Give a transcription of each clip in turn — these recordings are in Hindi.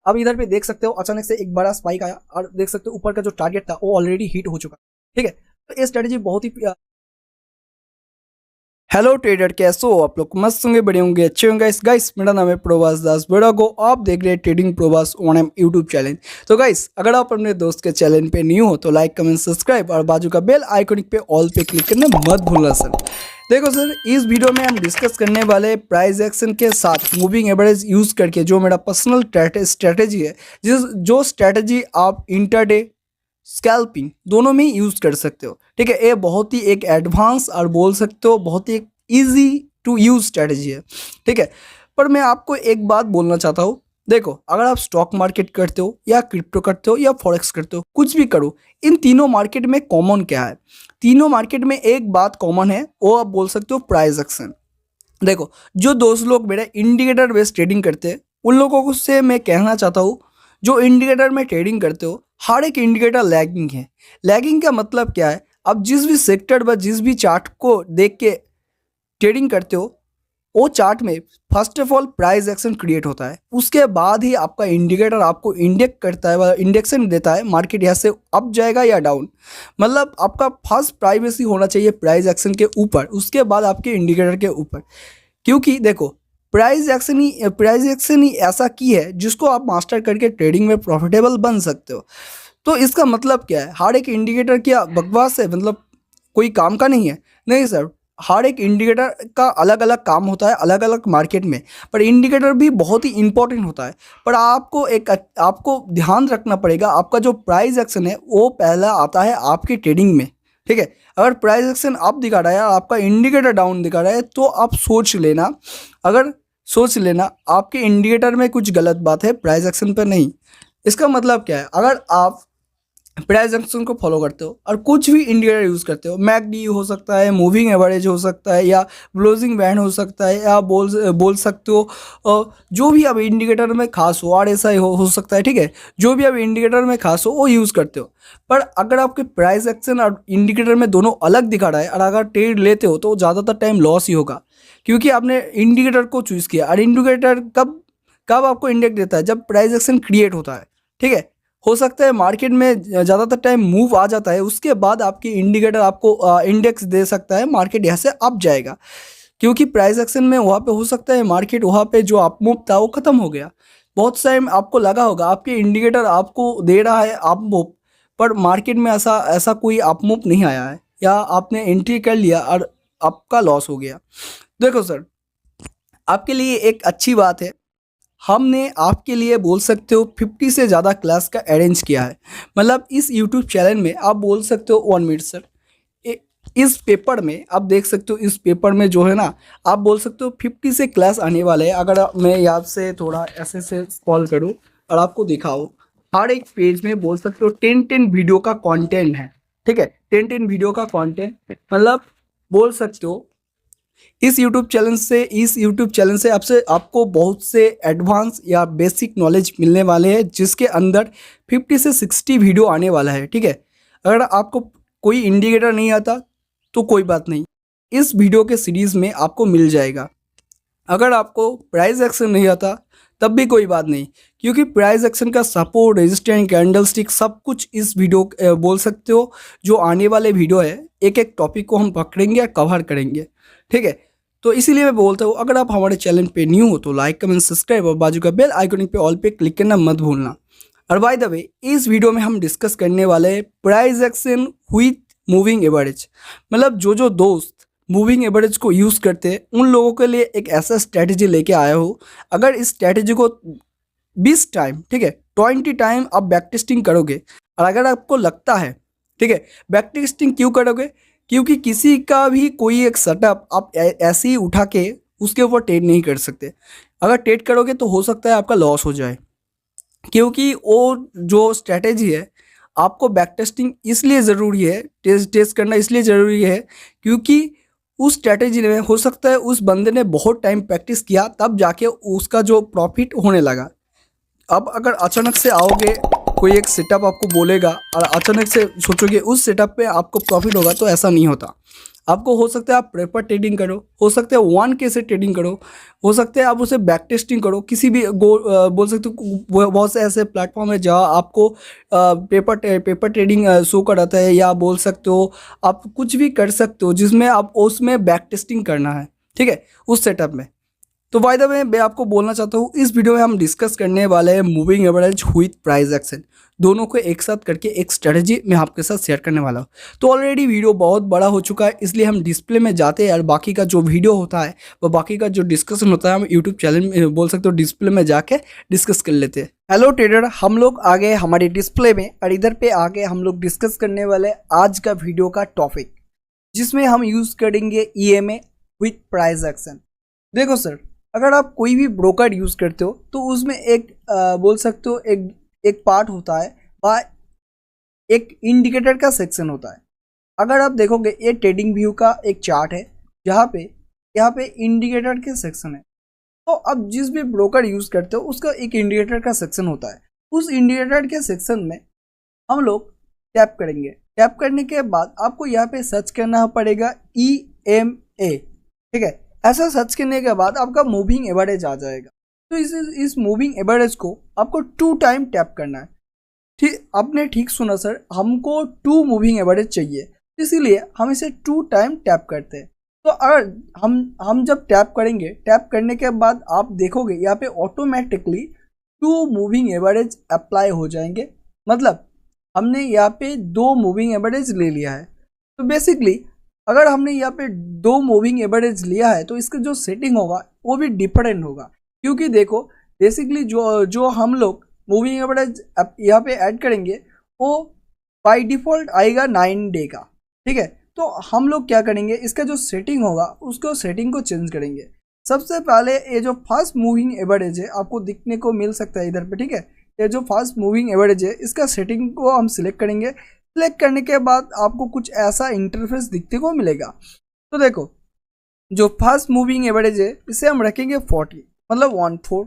अब इधर पे देख सकते हो अचानक से एक बड़ा स्पाइक आया और देख सकते हो ऊपर का जो टारगेट था वो ऑलरेडी हिट हो चुका। ठीक है, तो ये स्ट्रेटेजी बहुत ही हेलो ट्रेडर, कैसे हो आप लोग? मस्त होंगे, बड़े होंगे, अच्छे होंगे। गाइस मेरा नाम है प्रभास दास बेड़ागो, आप देख रहे हैं trading Prabhas on M YouTube channel. तो गाइस अगर आप अपने दोस्त के चैनल पे न्यू हो तो लाइक कमेंट सब्सक्राइब और बाजू का बेल आइकॉनिक पे ऑल पे क्लिक करना मत भूलना सर। देखो सर, इस वीडियो में हम डिस्कस करने वाले प्राइस एक्शन के साथ मूविंग एवरेज यूज करके जो मेरा पर्सनल स्ट्रेटेजी है, जो स्ट्रेटेजी आप इंटरडे स्कैल्पिंग दोनों में यूज कर सकते हो। ठीक है, ये बहुत ही एक एडवांस और बोल सकते हो बहुत ही इजी टू यूज स्ट्रेटेजी है। ठीक है, पर मैं आपको एक बात बोलना चाहता हूँ। देखो, अगर आप स्टॉक मार्केट करते हो या क्रिप्टो करते हो या फॉरेक्स करते हो, कुछ भी करो, इन तीनों मार्केट में कॉमन क्या है? तीनों मार्केट में एक बात कॉमन है, वो आप बोल सकते हो प्राइस एक्शन। देखो, जो दोस्त लोग मेरा इंडिकेटर बेस्ड ट्रेडिंग करते हैं उन लोगों से मैं कहना चाहता हूँ, जो इंडिकेटर में ट्रेडिंग करते हो हर एक इंडिकेटर लैगिंग है। लैगिंग का मतलब क्या है? आप जिस भी सेक्टर व जिस भी चार्ट को देख के ट्रेडिंग करते हो, वो चार्ट में first of all price action create होता है, उसके बाद ही आपका इंडिकेटर आपको इंडेक्स करता है, इंडेक्शन देता है मार्केट यहाँ से अप जाएगा या डाउन। मतलब आपका फर्स्ट प्राइवेसी होना चाहिए प्राइस एक्शन के ऊपर, उसके बाद आपके इंडिकेटर के ऊपर। क्योंकि देखो, प्राइस एक्शन ही ऐसा की है जिसको आप मास्टर करके ट्रेडिंग में प्रॉफिटेबल बन सकते हो। तो इसका मतलब क्या है? हर एक इंडिकेटर क्या बकवास है? मतलब कोई काम का नहीं है? नहीं सर, हर एक इंडिकेटर का अलग अलग काम होता है अलग अलग मार्केट में, पर इंडिकेटर भी बहुत ही इंपॉर्टेंट होता है। पर आपको ध्यान रखना पड़ेगा, आपका जो प्राइस एक्शन है वो पहला आता है आपकी ट्रेडिंग में। ठीक है, अगर प्राइस एक्शन अप दिखा रहा है और आपका इंडिकेटर डाउन दिखा रहा है तो आप सोच लेना आपके इंडिकेटर में कुछ गलत बात है, प्राइस एक्शन पर नहीं। इसका मतलब क्या है? अगर आप प्राइस एक्शन को फॉलो करते हो और कुछ भी इंडिकेटर यूज़ करते हो, मैकडी हो सकता है, मूविंग एवरेज हो सकता है, या ब्लोजिंग बैंड हो सकता है, या बोल सकते हो जो भी अब इंडिकेटर में खास हो, RSI हो सकता है। ठीक है, जो भी अब इंडिकेटर में खास हो वो यूज़ करते हो। पर अगर आपके प्राइस एक्शन और इंडिकेटर में दोनों अलग दिखा रहा है और अगर ट्रेड लेते हो तो ज़्यादातर टाइम लॉस ही होगा, क्योंकि आपने इंडिकेटर को चूज़ किया। और इंडिकेटर कब कब आपको इंडेक्स देता है? जब प्राइस एक्शन क्रिएट होता है। ठीक है, हो सकता है मार्केट में ज़्यादातर टाइम मूव आ जाता है, उसके बाद आपकी इंडिकेटर आपको इंडेक्स दे सकता है मार्केट यहाँ से अप जाएगा। क्योंकि प्राइस एक्शन में वहाँ पे हो सकता है मार्केट वहाँ पे जो अप मूव था वो ख़त्म हो गया। बहुत टाइम आपको लगा होगा आपके इंडिकेटर आपको दे रहा है अप मूव, पर मार्केट में ऐसा ऐसा कोई अप मूव नहीं आया है, या आपने एंट्री कर लिया और आपका लॉस हो गया। देखो सर, आपके लिए एक अच्छी बात है, हमने आपके लिए बोल सकते हो 50 से ज़्यादा क्लास का अरेंज किया है। मतलब इस यूट्यूब चैनल में आप बोल सकते हो 1 मिनट सर, इस पेपर में आप देख सकते हो, इस पेपर में जो है ना, आप बोल सकते हो 50 से क्लास आने वाले हैं। अगर मैं यहाँ से थोड़ा ऐसे से स्क्रॉल करूँ और आपको दिखाओ, हर एक पेज में बोल सकते हो 10 वीडियो का कंटेंट है। ठीक है, 10 वीडियो का कंटेंट, मतलब बोल सकते हो इस यूट्यूब चैनल से आपको बहुत से एडवांस या बेसिक नॉलेज मिलने वाले हैं, जिसके अंदर 50 से 60 वीडियो आने वाला है। ठीक है, अगर आपको कोई इंडिकेटर नहीं आता तो कोई बात नहीं, इस वीडियो के सीरीज़ में आपको मिल जाएगा। अगर आपको प्राइस एक्शन नहीं आता तब भी कोई बात नहीं, क्योंकि प्राइस एक्शन का सपोर्ट, रेजिस्टेंस, कैंडलस्टिक सब कुछ इस वीडियो बोल सकते हो जो आने वाले वीडियो है, एक एक टॉपिक को हम पकड़ेंगे या कवर करेंगे। ठीक है, तो इसीलिए मैं बोलता हूँ, अगर आप हमारे चैनल पे न्यू हो तो लाइक कमेंट सब्सक्राइब और बाजू का बेल आइकॉनिक पे ऑल पे क्लिक करना मत भूलना। और बाय द वे, इस वीडियो में हम डिस्कस करने वाले हैं price action with moving average. मतलब जो दोस्त मूविंग एवरेज को यूज़ करते हैं उन लोगों के लिए एक ऐसा स्ट्रैटेजी लेके आया हो। अगर इस स्ट्रैटेजी को 20 टाइम, ठीक है, 20 टाइम आप बैक टेस्टिंग करोगे, और अगर आपको लगता है, ठीक है, बैक टेस्टिंग क्यों करोगे? क्योंकि किसी का भी कोई एक सेटअप आप ऐसे ही उठा के उसके ऊपर ट्रेड नहीं कर सकते। अगर ट्रेड करोगे तो हो सकता है आपका लॉस हो जाए, क्योंकि वो जो स्ट्रैटेजी है, आपको बैक टेस्टिंग इसलिए ज़रूरी है, टेस्ट करना इसलिए ज़रूरी है क्योंकि उस स्ट्रैटेजी में हो सकता है उस बंदे ने बहुत टाइम प्रैक्टिस किया, तब जाके उसका जो प्रॉफिट होने लगा। अब अगर अचानक से आओगे, कोई एक सेटअप आपको बोलेगा और अचानक से सोचोगे उस सेटअप पे आपको प्रॉफिट होगा, तो ऐसा नहीं होता। आपको हो सकता है आप पेपर ट्रेडिंग करो, हो सकता है 1K से ट्रेडिंग करो, हो सकता है आप उसे बैक टेस्टिंग करो, किसी भी बोल सकते हो बहुत से ऐसे प्लेटफॉर्म है जहाँ आपको पेपर ट्रेडिंग शो कराता है, या बोल सकते हो आप कुछ भी कर सकते हो जिसमें आप उसमें बैक टेस्टिंग करना है, ठीक है, उस सेटअप में। तो बाय द वे मैं आपको बोलना चाहता हूँ, इस वीडियो में हम डिस्कस करने वाले हैं moving average with price action, दोनों को एक साथ करके एक स्ट्रेटजी मैं आपके साथ शेयर करने वाला हूँ। तो ऑलरेडी वीडियो बहुत बड़ा हो चुका है, इसलिए हम डिस्प्ले में जाते हैं और बाकी का जो वीडियो होता है वो बाकी का जो डिस्कशन होता है हम यूट्यूब चैनल में बोल सकते हो डिस्प्ले में जाके डिस्कस कर लेते हैं। हेलो ट्रेडर, हम लोग आ गए हमारे डिस्प्ले में और इधर पे आगे हम लोग डिस्कस करने वाले आज का वीडियो का टॉपिक, जिसमें हम यूज़ करेंगे EMA विथ प्राइस एक्शन। देखो सर, अगर आप कोई भी ब्रोकर यूज़ करते हो तो उसमें एक बोल सकते हो एक पार्ट होता है व एक इंडिकेटर का सेक्शन होता है। अगर आप देखोगे ये ट्रेडिंग व्यू का एक चार्ट है जहाँ पे यहाँ पे इंडिकेटर के सेक्शन है। तो अब जिस भी ब्रोकर यूज़ करते हो उसका एक इंडिकेटर का सेक्शन होता है। उस इंडिकेटर के सेक्शन में हम लोग टैप करेंगे। टैप करने के बाद आपको यहाँ पे सर्च करना पड़ेगा EMA, ठीक है। ऐसा सर्च करने के बाद आपका मूविंग एवरेज आ जाएगा। तो इस मूविंग एवरेज को आपको 2 टाइम टैप करना है। ठीक, आपने ठीक सुना सर, हमको 2 मूविंग एवरेज चाहिए, इसीलिए हम इसे 2 टाइम टैप करते हैं। तो अगर हम जब टैप करेंगे, टैप करने के बाद आप देखोगे यहाँ पे ऑटोमेटिकली 2 मूविंग एवरेज अप्लाई हो जाएंगे। मतलब हमने यहाँ पे 2 मूविंग एवरेज ले लिया है। तो बेसिकली अगर हमने यहाँ पे 2 मूविंग एवरेज लिया है तो इसका जो सेटिंग होगा वो भी डिफरेंट होगा, क्योंकि देखो बेसिकली जो हम लोग मूविंग एवरेज यहाँ पे ऐड करेंगे वो बाय डिफ़ॉल्ट आएगा 9 डे का, ठीक है। तो हम लोग क्या करेंगे, इसका जो सेटिंग होगा उसको सेटिंग को चेंज करेंगे। सबसे पहले ये जो फास्ट मूविंग एवरेज है आपको दिखने को मिल सकता है इधर पे, ठीक है। ये जो फास्ट मूविंग एवरेज है इसका सेटिंग को हम सिलेक्ट करेंगे। सिलेक्ट करने के बाद आपको कुछ ऐसा इंटरफेस दिखने को मिलेगा। तो देखो जो फास्ट मूविंग एवरेज है इसे हम रखेंगे 40, मतलब 14।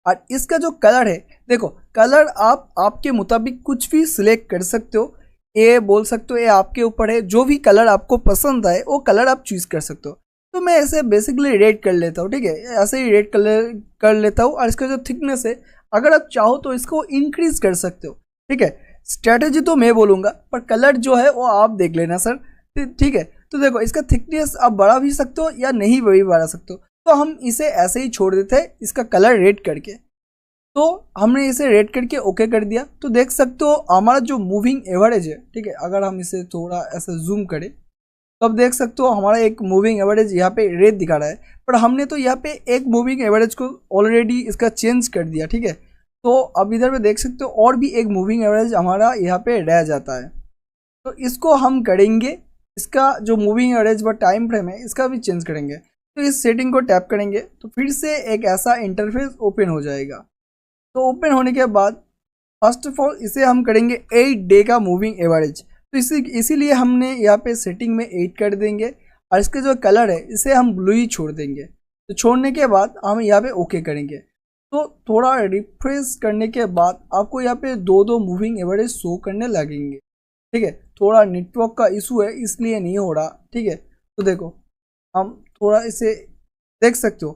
और इसका जो कलर है, देखो कलर आप आपके मुताबिक कुछ भी सिलेक्ट कर सकते हो, ये बोल सकते हो ये आपके ऊपर है। जो भी कलर आपको पसंद आए वो कलर आप चूज़ कर सकते हो। तो मैं ऐसे बेसिकली रेड कर लेता हूँ, ठीक है, ऐसे ही रेड कलर कर लेता हूँ। और इसका जो थिकनेस है अगर आप चाहो तो इसको इंक्रीज कर सकते हो, ठीक है। स्ट्रैटेजी तो मैं बोलूँगा, पर कलर जो है वो आप देख लेना सर, ठीक है। तो देखो इसका थिकनेस आप बढ़ा भी सकते हो या नहीं भी बढ़ा सकते हो। तो हम इसे ऐसे ही छोड़ देते हैं, इसका कलर रेड करके। तो हमने इसे रेड करके ओके कर दिया। तो देख सकते हो हमारा जो मूविंग एवरेज है, ठीक है, अगर हम इसे थोड़ा ऐसे जूम करें तो अब देख सकते हो हमारा एक मूविंग एवरेज यहाँ पे रेड दिखा रहा है। पर हमने तो यहाँ पे एक मूविंग एवरेज को ऑलरेडी इसका चेंज कर दिया, ठीक है। तो अब इधर पे देख सकते हो और भी एक मूविंग एवरेज हमारा यहाँ पे रह जाता है। तो इसको हम करेंगे, इसका जो मूविंग एवरेज व टाइम फ्रेम है इसका भी चेंज करेंगे। तो इस सेटिंग को टैप करेंगे तो फिर से एक ऐसा इंटरफेस ओपन हो जाएगा। तो ओपन होने के बाद फर्स्ट ऑफ ऑल इसे हम करेंगे 8 डे का मूविंग एवरेज। तो इसीलिए हमने यहाँ पे सेटिंग में 8 कर देंगे। और इसके जो कलर है इसे हम ब्लू ही छोड़ देंगे। तो छोड़ने के बाद हम यहाँ पे ओके करेंगे। तो थोड़ा रिफ्रेश करने के बाद आपको यहाँ पे 2 मूविंग एवरेज शो करने लगेंगे, ठीक है। थोड़ा नेटवर्क का इशू है इसलिए नहीं हो रहा, ठीक है। तो देखो हम थोड़ा इसे देख सकते हो।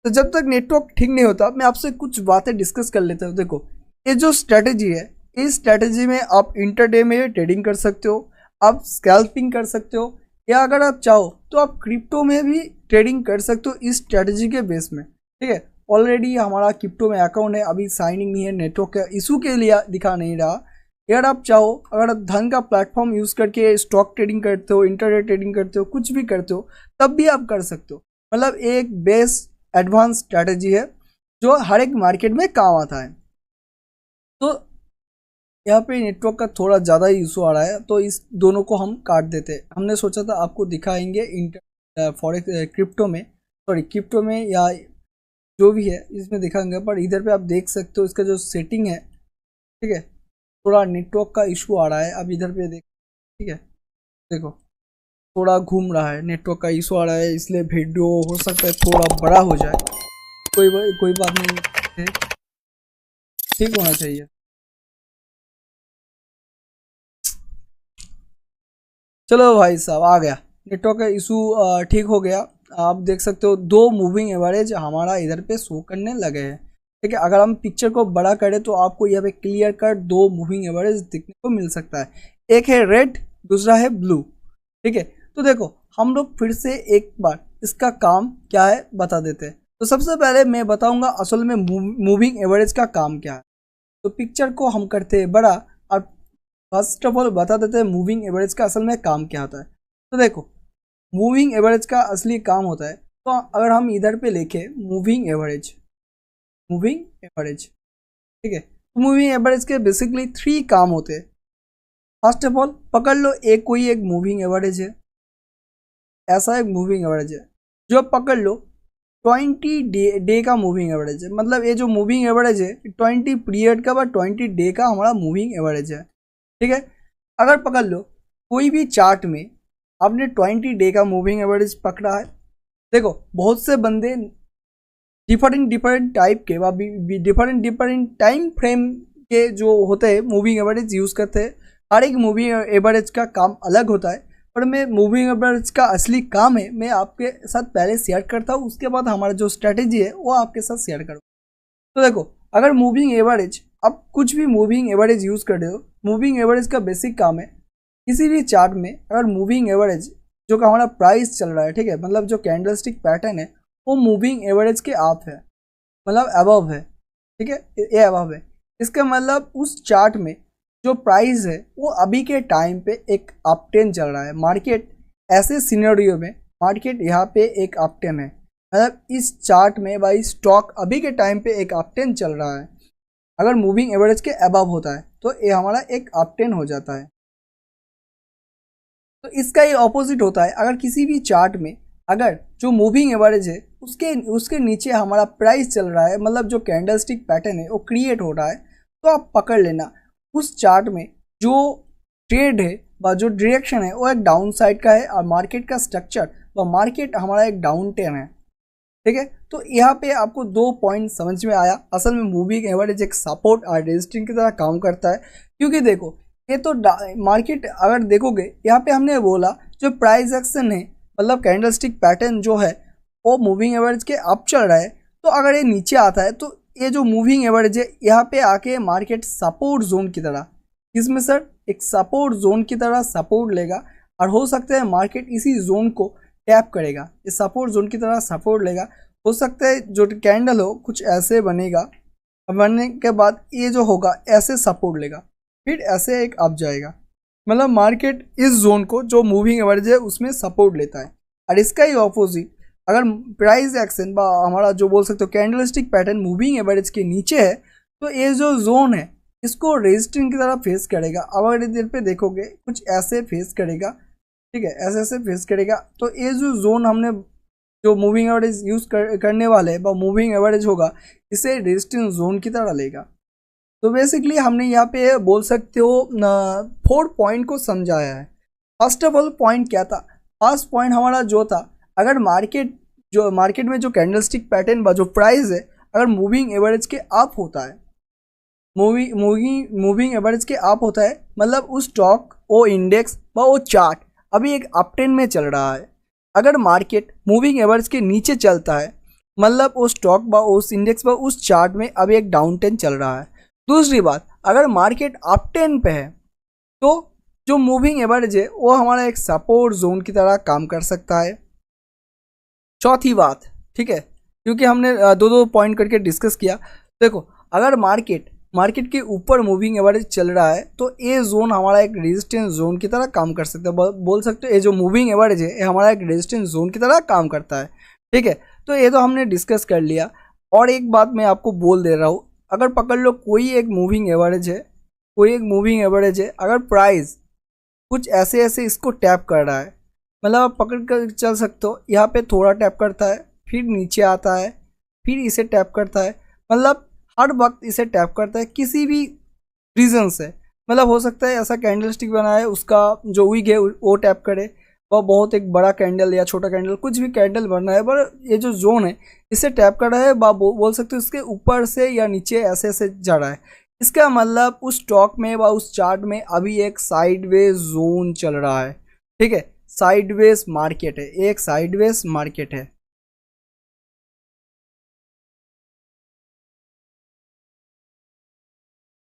तो जब तक नेटवर्क ठीक नहीं होता मैं आपसे कुछ बातें डिस्कस कर लेता हूँ। देखो ये जो स्ट्रैटेजी है, इस स्ट्रैटेजी में आप इंटरडे में ट्रेडिंग कर सकते हो, आप स्कैल्पिंग कर सकते हो, या अगर आप चाहो तो आप क्रिप्टो में भी ट्रेडिंग कर सकते हो इस स्ट्रैटेजी के बेस में, ठीक है। ऑलरेडी हमारा क्रिप्टो में अकाउंट है, अभी साइनिंग नहीं है, नेटवर्क का इशू के लिए दिखा नहीं रहा। अगर आप चाहो, अगर आप धन का प्लेटफॉर्म यूज़ करके स्टॉक ट्रेडिंग करते हो, इंटरडे ट्रेडिंग करते हो, कुछ भी करते हो, तब भी आप कर सकते हो। मतलब एक बेस एडवांस स्ट्रैटेजी है जो हर एक मार्केट में काम आता है। तो यहाँ पे नेटवर्क का थोड़ा ज़्यादा ही इशू आ रहा है, तो इस दोनों को हम काट देते हैं। हमने सोचा था आपको दिखाएंगे फॉरेक्स क्रिप्टो में, सॉरी क्रिप्टो में या जो भी है इसमें दिखाएंगे, पर इधर पे आप देख सकते हो इसका जो सेटिंग है, ठीक है, थोड़ा नेटवर्क का इशू आ रहा है। अब इधर पे देख, ठीक है, देखो थोड़ा घूम रहा है, नेटवर्क का इशू आ रहा है, इसलिए वीडियो हो सकता है थोड़ा बड़ा हो जाए। कोई बात नहीं, ठीक होना चाहिए। चलो भाई साहब आ गया, नेटवर्क का इशू ठीक हो गया। आप देख सकते हो 2 मूविंग एवरेज हमारा इधर पे शो करने लगे हैं। ठीक है, अगर हम पिक्चर को बड़ा करें तो आपको यहाँ पे क्लियर कट 2 मूविंग एवरेज दिखने को मिल सकता है। एक है रेड, दूसरा है ब्लू। ठीक है, तो देखो हम लोग फिर से एक बार इसका काम क्या है बता देते हैं। तो सबसे पहले मैं बताऊंगा असल में मूविंग एवरेज का काम क्या है। तो पिक्चर को हम करते हैं बड़ा और फर्स्ट ऑफ ऑल बता देते हैं मूविंग एवरेज का असल में काम क्या होता है। तो देखो मूविंग एवरेज का असली काम होता है, तो अगर हम इधर पे लिखे मूविंग एवरेज, ठीक है, तो मूविंग एवरेज के बेसिकली 3 काम होते हैं। फर्स्ट ऑफ ऑल पकड़ लो कोई एक मूविंग एवरेज है, ऐसा एक मूविंग एवरेज है जो पकड़ लो 20 डे का मूविंग एवरेज है। मतलब ये जो मूविंग एवरेज है 20 पीरियड का व 20 डे का हमारा मूविंग एवरेज है। ठीक है, अगर पकड़ लो कोई भी चार्ट में आपने 20 डे का मूविंग एवरेज पकड़ा है, देखो बहुत से बंदे डिफरेंट टाइप के व डिफरेंट टाइम फ्रेम के जो होते हैं मूविंग एवरेज यूज़ करते हैं। हर एक मूविंग एवरेज का काम अलग होता है, पर मैं मूविंग एवरेज का असली काम है मैं आपके साथ पहले शेयर करता हूँ, उसके बाद हमारा जो स्ट्रेटेजी है वो आपके साथ शेयर करूँगा। तो देखो अगर मूविंग एवरेज, आप कुछ भी मूविंग एवरेज यूज़ कर रहे हो, मूविंग एवरेज का बेसिक काम है किसी भी चार्ट में अगर मूविंग एवरेज जो का हमारा प्राइस चल रहा है, ठीक है, मतलब जो कैंडलस्टिक पैटर्न है वो मूविंग एवरेज के आप है, मतलब अबव है। ठीक है, ये अबव है, इसका मतलब उस चार्ट में जो प्राइस है वो अभी के टाइम पे एक अप ट्रेंड चल रहा है। मार्केट ऐसे सिनेरियो में मार्केट यहाँ पे एक अप ट्रेंड है, मतलब इस चार्ट में भाई स्टॉक अभी के टाइम पे एक अप ट्रेंड चल रहा है। अगर मूविंग एवरेज के अबव होता है तो ये हमारा एक अप ट्रेंड हो जाता है। तो इसका ये ऑपोजिट होता है, अगर किसी भी चार्ट में अगर जो मूविंग एवरेज है उसके नीचे हमारा प्राइस चल रहा है, मतलब जो कैंडलस्टिक पैटर्न है वो क्रिएट हो रहा है, तो आप पकड़ लेना उस चार्ट में जो ट्रेड है व जो डायरेक्शन है वो एक डाउन साइड का है और मार्केट का स्ट्रक्चर व मार्केट हमारा एक डाउन ट्रेंड है। ठीक है, तो यहाँ पे आपको 2 पॉइंट समझ में आया। असल में मूविंग एवरेज एक सपोर्ट और रेजिस्टेंस की तरह काम करता है, क्योंकि देखो ये तो मार्केट अगर देखोगे यहाँ पे हमने बोला जो प्राइस एक्शन है, मतलब कैंडलस्टिक पैटर्न जो है वो मूविंग एवरेज के अप चल रहा है, तो अगर ये नीचे आता है तो ये जो मूविंग एवरेज है यहाँ पे आके मार्केट सपोर्ट जोन की तरह, इसमें सर एक सपोर्ट जोन की तरह सपोर्ट लेगा और हो सकता है मार्केट इसी जोन को टैप करेगा, इस सपोर्ट जोन की तरह सपोर्ट लेगा। हो सकता है जो कैंडल हो कुछ ऐसे बनेगा, बनने के बाद ये जो होगा ऐसे सपोर्ट लेगा, फिर ऐसे एक अप जाएगा, मतलब मार्केट इस जोन को जो मूविंग एवरेज है उसमें सपोर्ट लेता है। और इसका ही ऑपोजिट अगर प्राइस एक्शन हमारा जो बोल सकते हो कैंडलस्टिक पैटर्न मूविंग एवरेज के नीचे है, तो ये जो जोन है इसको रेजिस्टेंस की तरह फेस करेगा। अगर इधर पे देखोगे कुछ ऐसे फेस करेगा, ठीक है, ऐसे फेस करेगा, तो ये जो जोन हमने जो मूविंग एवरेज यूज़ करने वाले हैं मूविंग एवरेज होगा इसे रेजिस्टेंस जोन की तरह लेगा। तो बेसिकली हमने यहाँ पे बोल सकते हो 4 पॉइंट को समझाया है। फर्स्ट ऑफ ऑल पॉइंट क्या था, फर्स्ट पॉइंट हमारा जो था अगर मार्केट में जो कैंडलस्टिक पैटर्न जो प्राइस है अगर मूविंग एवरेज के अप होता है, मूविंग एवरेज के अप होता है, मतलब उस स्टॉक वो इंडेक्स वो चार्ट अभी एक अप ट्रेंड में चल रहा है। अगर मार्केट मूविंग एवरेज के नीचे चलता है, मतलब वो स्टॉक उस इंडेक्स उस चार्ट में अभी एक डाउन ट्रेंड चल रहा है। दूसरी बात, अगर मार्केट अप ट्रेंड पे है तो जो मूविंग एवरेज है वो हमारा एक सपोर्ट जोन की तरह काम कर सकता है। चौथी बात, ठीक है, क्योंकि हमने 2 पॉइंट करके डिस्कस किया, देखो अगर मार्केट के ऊपर मूविंग एवरेज चल रहा है तो ये जोन हमारा एक रेजिस्टेंस जोन की तरह काम कर सकता है। बोल सकते हो ये जो मूविंग एवरेज है ये हमारा एक रेजिस्टेंस जोन की तरह काम करता है। ठीक है, तो ये तो हमने डिस्कस कर लिया। और एक बात मैं आपको बोल दे रहा हूँ, अगर पकड़ लो कोई एक मूविंग एवरेज है, अगर प्राइस कुछ ऐसे इसको टैप कर रहा है, मतलब आप पकड़ कर चल सकते हो, यहाँ पे थोड़ा टैप करता है फिर नीचे आता है फिर इसे टैप करता है, मतलब हर वक्त इसे टैप करता है किसी भी रीज़न से। मतलब हो सकता है ऐसा कैंडलस्टिक बना है उसका जो वीक है वो टैप करे, वह बहुत एक बड़ा कैंडल या छोटा कैंडल कुछ भी कैंडल बनना है, पर ये जो जोन है इसे टैप कर रहा है, बोल सकते हो इसके ऊपर से या नीचे ऐसे जा रहा है। इसका मतलब उस स्टॉक में व उस चार्ट में अभी एक साइडवेज जोन चल रहा है। ठीक है, साइडवेज मार्केट है, एक साइडवेज मार्केट है।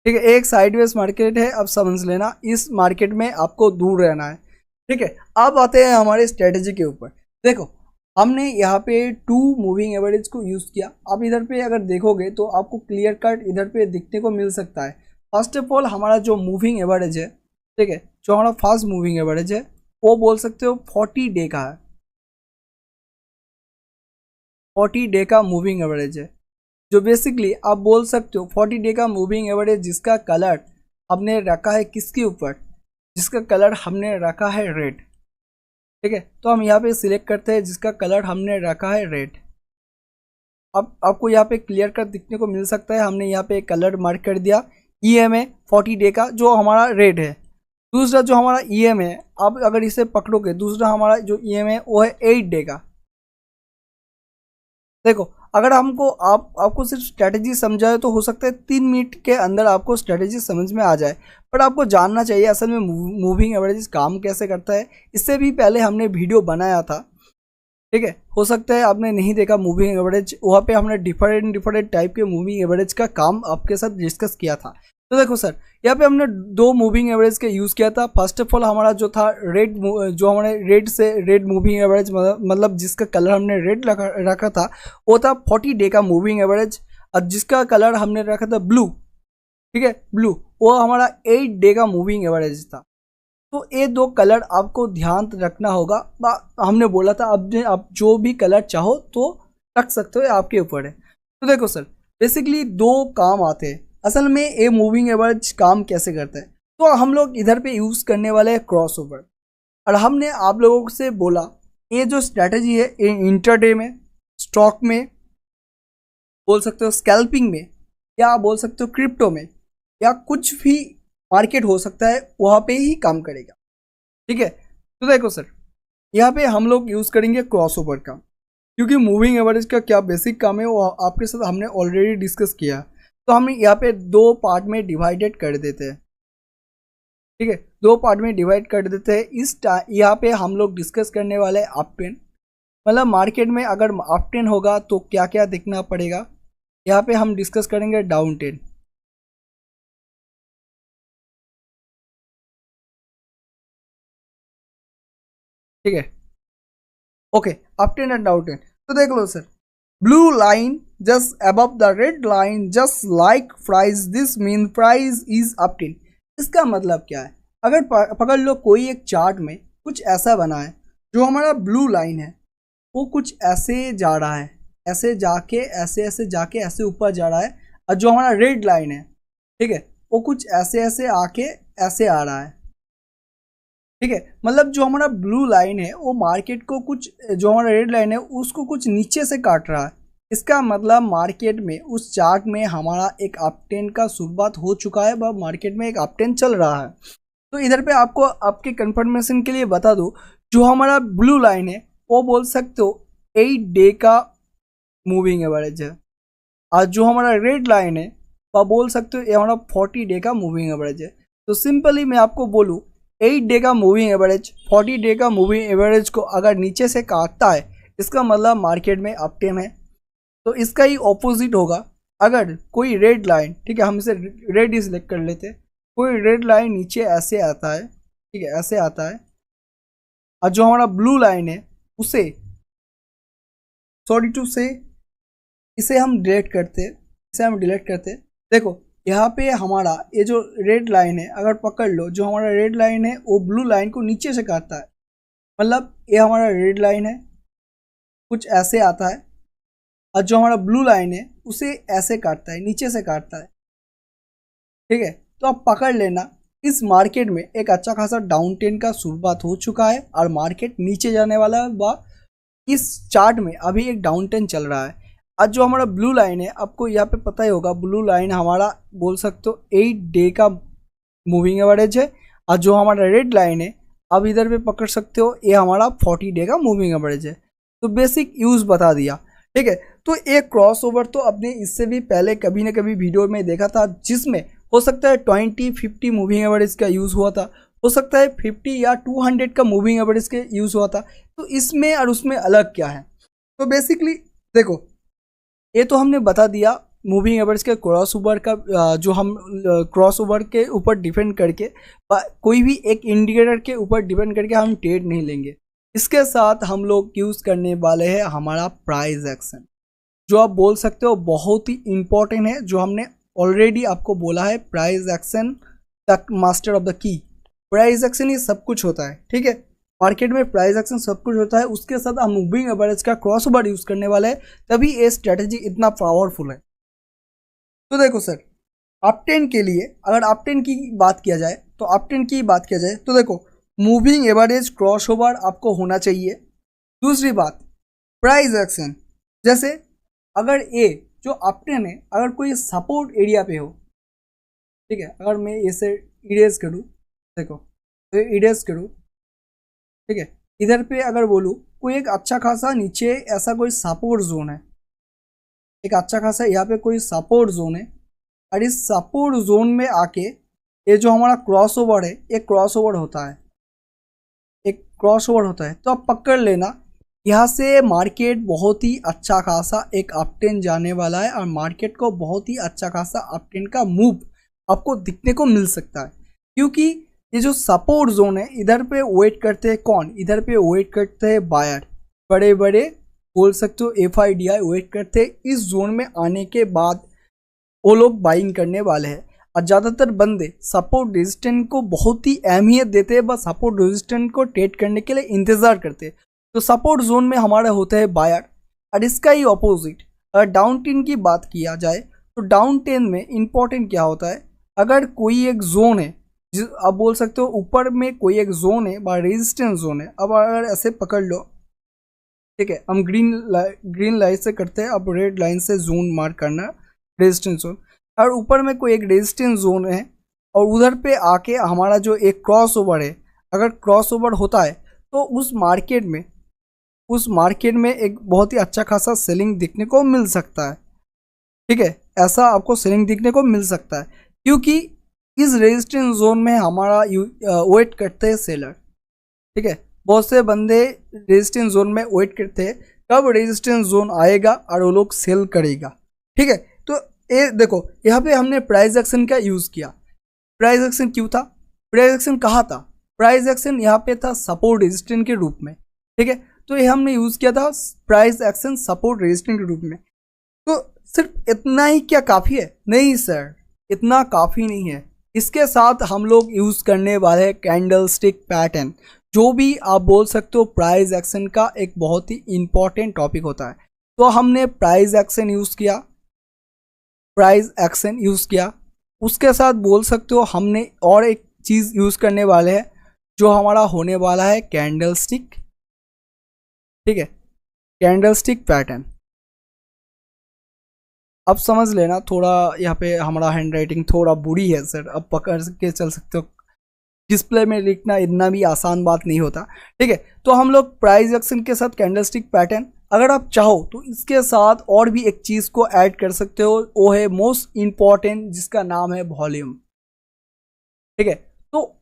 ठीक है, एक साइडवेज मार्केट है, अब समझ लेना इस मार्केट में आपको दूर रहना है। ठीक है, अब आते हैं हमारे स्ट्रेटेजी के ऊपर। देखो, हमने यहाँ पे 2 मूविंग एवरेज को यूज़ किया। अब इधर पे अगर देखोगे तो आपको क्लियर कट इधर पे दिखने को मिल सकता है। फर्स्ट ऑफ ऑल हमारा जो मूविंग एवरेज है, ठीक है, जो हमारा फास्ट मूविंग एवरेज है वो बोल सकते हो 40 डे का है, 40 डे का मूविंग एवरेज है। जो बेसिकली आप बोल सकते हो 40 डे का मूविंग एवरेज जिसका कलर हमने रखा है किसके ऊपर, जिसका कलर हमने रखा है रेड। ठीक है, तो हम यहाँ पे सिलेक्ट करते हैं जिसका कलर हमने रखा है रेड। अब आपको यहाँ पे क्लियर कट दिखने को मिल सकता है, हमने यहाँ पे कलर मार्क कर दिया EMA 40 डे का जो हमारा रेड है। दूसरा जो हमारा EMA है, आप अगर इसे पकड़ोगे, दूसरा हमारा जो EMA है वो है 8 डे का। देखो, अगर हमको आपको सिर्फ स्ट्रेटेजी समझाए तो हो सकता है 3 मिनट के अंदर आपको स्ट्रेटेजी समझ में आ जाए, पर आपको जानना चाहिए असल में मूविंग एवरेज काम कैसे करता है। इससे भी पहले हमने वीडियो बनाया था, ठीक है, हो सकता है आपने नहीं देखा मूविंग एवरेज, वहाँ पे हमने डिफरेंट टाइप के मूविंग एवरेज का काम आपके साथ डिस्कस किया था। तो देखो सर, यहाँ पे हमने 2 मूविंग एवरेज का यूज़ किया था। फर्स्ट ऑफ ऑल हमारा जो था रेड, जो हमारे रेड से रेड मूविंग एवरेज मतलब जिसका कलर हमने रेड रखा था वो था 40 डे का मूविंग एवरेज, और जिसका कलर हमने रखा था ब्लू, ठीक है, ब्लू, वो हमारा 8 डे का मूविंग एवरेज था। तो ये 2 कलर आपको ध्यान रखना होगा। हमने बोला था आप जो भी कलर चाहो तो रख सकते हो, आपके ऊपर है। तो देखो सर, बेसिकली 2 काम आते हैं। असल में ये मूविंग एवरेज काम कैसे करता है, तो हम लोग इधर पे यूज़ करने वाले हैं क्रॉसओवर। और हमने आप लोगों से बोला ये जो स्ट्रैटेजी है ये इंट्राडे में, स्टॉक में, बोल सकते हो स्कैल्पिंग में, या बोल सकते हो क्रिप्टो में, या कुछ भी मार्केट हो सकता है वहाँ पे ही काम करेगा। ठीक है, तो देखो सर, यहाँ पे हम लोग यूज़ करेंगे क्रॉसओवर का, क्योंकि मूविंग एवरेज का क्या बेसिक काम है वो आपके साथ हमने ऑलरेडी डिस्कस किया। तो हम यहाँ पे 2 पार्ट में डिवाइडेड कर देते हैं। ठीक है, 2 पार्ट में डिवाइड कर देते हैं। यहाँ पे हम लोग डिस्कस करने वाले हैं अप ट्रेंड, मतलब मार्केट में अगर अप ट्रेंड होगा तो क्या क्या देखना पड़ेगा। यहाँ पे हम डिस्कस करेंगे डाउन ट्रेंड। ठीक है, okay, up trend and down trend. तो देख लो sir, blue line just above the red line just like price, this mean price is up trend। इसका मतलब क्या है, अगर पकड़ लो कोई एक चार्ट में कुछ ऐसा बना है, जो हमारा ब्लू लाइन है वो कुछ ऐसे जा रहा है, ऐसे जाके ऐसे जाके ऐसे ऊपर जा रहा है, और जो हमारा रेड लाइन है, ठीक है, वो कुछ ऐसे आके ऐसे आ रहा है। ठीक है, मतलब जो हमारा ब्लू लाइन है वो मार्केट को कुछ, जो हमारा रेड लाइन है उसको कुछ नीचे से काट रहा है। इसका मतलब मार्केट में उस चार्ट में हमारा एक अप ट्रेंड का शुरुआत हो चुका है, वह मार्केट में एक अप ट्रेंड चल रहा है। तो इधर पे आपको आपके कंफर्मेशन के लिए बता दूं, जो हमारा ब्लू लाइन है वो बोल सकते हो 8 डे का मूविंग एवरेज है, और जो हमारा रेड लाइन है वह बोल सकते हो ये हमारा 40 डे का मूविंग एवरेज है। तो सिंपली मैं आपको बोलूँ 8 डे का मूविंग एवरेज 40 डे का मूविंग एवरेज को अगर नीचे से काटता है, इसका मतलब मार्केट में अप ट्रेंड है। तो इसका ही ऑपोजिट होगा, अगर कोई रेड लाइन, ठीक है, हम इसे रेड ही सिलेक्ट कर लेते हैं, कोई रेड लाइन नीचे ऐसे आता है, ठीक है, ऐसे आता है, और जो हमारा ब्लू लाइन है उसे, सॉरी टू से, इसे हम डिलीट करते, देखो यहाँ पे हमारा ये जो रेड लाइन है अगर पकड़ लो, जो हमारा रेड लाइन है वो ब्लू लाइन को नीचे से काटता है, मतलब ये हमारा रेड लाइन है कुछ ऐसे आता है, और जो हमारा ब्लू लाइन है उसे ऐसे काटता है, नीचे से काटता है। ठीक है, तो आप पकड़ लेना इस मार्केट में एक अच्छा खासा डाउन ट्रेंड का शुरुआत हो चुका है, और मार्केट नीचे जाने वाला है। इस चार्ट में अभी एक डाउन ट्रेंड चल रहा है। आज जो हमारा ब्लू लाइन है, आपको यहाँ पे पता ही होगा, ब्लू लाइन हमारा बोल सकते हो 8 डे का मूविंग एवरेज है, और जो हमारा रेड लाइन है अब इधर पे पकड़ सकते हो, ये हमारा 40 डे का मूविंग एवरेज है। तो बेसिक यूज़ बता दिया। ठीक है, तो एक क्रॉसओवर तो आपने इससे भी पहले कभी ना कभी वीडियो में देखा था, जिसमें हो सकता है 20-50 मूविंग एवरेज का यूज़ हुआ था। हो सकता है 50 या 200 का मूविंग एवरेज के यूज़ हुआ था। तो इसमें और उसमें अलग क्या है? तो बेसिकली देखो, ये तो हमने बता दिया मूविंग एवरेज के क्रॉस ओवर का, जो हम क्रॉस ओवर के ऊपर डिपेंड करके कोई भी एक इंडिकेटर के ऊपर डिपेंड करके हम ट्रेड नहीं लेंगे। इसके साथ हम लोग यूज़ करने वाले हैं हमारा प्राइस एक्शन, जो आप बोल सकते हो बहुत ही इम्पोर्टेंट है, जो हमने ऑलरेडी आपको बोला है। Price action the master of the key. Price action ये सब कुछ होता है, ठीक है। मार्केट में प्राइस एक्शन सब कुछ होता है, उसके साथ हम मूविंग एवरेज का क्रॉस ओवर यूज़ करने वाले हैं, तभी ये स्ट्रेटजी इतना पावरफुल है। तो देखो सर, अप ट्रेंड के लिए अगर अप ट्रेंड की बात किया जाए, तो अप ट्रेंड की बात किया जाए तो देखो, मूविंग एवरेज क्रॉस ओवर आपको होना चाहिए। दूसरी बात, प्राइस एक्शन, जैसे अगर ये जो अप ट्रेंड है, अगर कोई सपोर्ट एरिया पे हो, ठीक है, अगर मैं इसे इरेज करूँ, देखो तो इरेज करूँ, ठीक है, इधर पे अगर बोलूँ कोई एक अच्छा खासा नीचे ऐसा कोई सपोर्ट जोन है, एक अच्छा खासा यहाँ पे कोई सपोर्ट जोन है, और इस सपोर्ट जोन में आके ये जो हमारा क्रॉस ओवर है, एक क्रॉस ओवर होता है, एक क्रॉस ओवर होता है, तो आप पकड़ लेना यहाँ से मार्केट बहुत ही अच्छा खासा एक अप ट्रेंड जाने वाला है, और मार्केट को बहुत ही अच्छा खासा अप ट्रेंड का मूव आपको दिखने को मिल सकता है। क्योंकि ये जो सपोर्ट जोन है, इधर पे वेट करते हैं कौन? इधर पे वेट करते हैं बायर, बड़े बड़े बोल सकते हो FIDI वेट करते हैं इस जोन में आने के बाद वो लोग बाइंग करने वाले हैं। और ज़्यादातर बंदे सपोर्ट रेजिस्टेंट को बहुत ही अहमियत देते हैं, बस सपोर्ट रेजिस्टेंट को ट्रेड करने के लिए इंतज़ार करते हैं। तो सपोर्ट जोन में हमारे होते हैं बायर, और इसका ही ऑपोजिट अगर डाउन ट्रेंड की बात किया जाए, तो डाउन ट्रेंड में इंपॉर्टेंट क्या होता है? अगर कोई एक जोन है, आप बोल सकते हो ऊपर में कोई एक जोन है बा रेजिस्टेंस जोन है, अब अगर ऐसे पकड़ लो, ठीक है, हम ग्रीन लाइन से करते हैं, अब रेड लाइन से जोन मार्क करना रेजिस्टेंस जोन, और ऊपर में कोई एक रेजिस्टेंस जोन है, और उधर पे आके हमारा जो एक क्रॉस ओवर है, अगर क्रॉस ओवर होता है तो उस मार्केट में एक बहुत ही अच्छा खासा सेलिंग दिखने को मिल सकता है, ठीक है, ऐसा आपको सेलिंग दिखने को मिल सकता है। क्योंकि इस रेजिस्टेंस जोन में हमारा वेट करते हैं सेलर, ठीक है, बहुत से बंदे रेजिस्टेंस जोन में वेट करते हैं कब रेजिस्टेंस जोन आएगा और वो लोग सेल करेगा, ठीक है। तो ये देखो, यहाँ पे हमने प्राइस एक्शन का यूज़ किया। प्राइस एक्शन क्यों था? प्राइस एक्शन कहाँ था? प्राइस एक्शन यहाँ पे था सपोर्ट रेजिस्टेंस के रूप में, ठीक है। तो ये हमने यूज़ किया था प्राइस एक्शन सपोर्ट रेजिस्टेंस के रूप में। तो सिर्फ इतना ही क्या काफ़ी है? नहीं सर, इतना काफ़ी नहीं है। इसके साथ हम लोग यूज़ करने वाले हैं कैंडल स्टिक पैटर्न, जो भी आप बोल सकते हो प्राइस एक्शन का एक बहुत ही इम्पॉर्टेंट टॉपिक होता है। तो हमने प्राइस एक्शन यूज़ किया, उसके साथ बोल सकते हो हमने और एक चीज़ यूज़ करने वाले हैं, जो हमारा होने वाला है कैंडल स्टिक, ठीक है, कैंडल स्टिक पैटर्न। अब समझ लेना, थोड़ा यहाँ पे हमारा हैंड राइटिंग थोड़ा बुरी है सर, अब पकड़ के चल सकते हो, डिस्प्ले में लिखना इतना भी आसान बात नहीं होता, ठीक है। तो हम लोग प्राइस एक्शन के साथ कैंडलस्टिक पैटर्न, अगर आप चाहो तो इसके साथ और भी एक चीज़ को ऐड कर सकते हो, वो है मोस्ट इम्पॉर्टेंट, जिसका नाम है वॉल्यूम, ठीक है। तो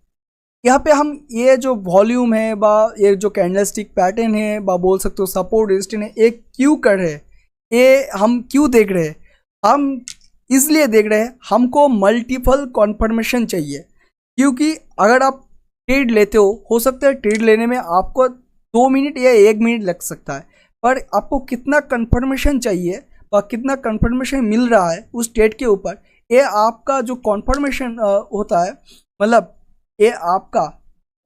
यहाँ पे हम ये जो वॉल्यूम है बा ये जो कैंडलस्टिक पैटर्न है बा बोल सकते हो सपोर्ट रेजिस्टेंस है, ये क्यों कर रहे हैं, ये हम क्यों देख रहे हैं? हम इसलिए देख रहे हैं, हमको मल्टीपल कॉन्फर्मेशन चाहिए। क्योंकि अगर आप ट्रेड लेते हो सकता है ट्रेड लेने में आपको 2 मिनट या 1 मिनट लग सकता है, पर आपको कितना कन्फर्मेशन चाहिए और कितना कन्फर्मेशन मिल रहा है उस ट्रेड के ऊपर, ये आपका जो कॉन्फर्मेशन होता है, मतलब ये आपका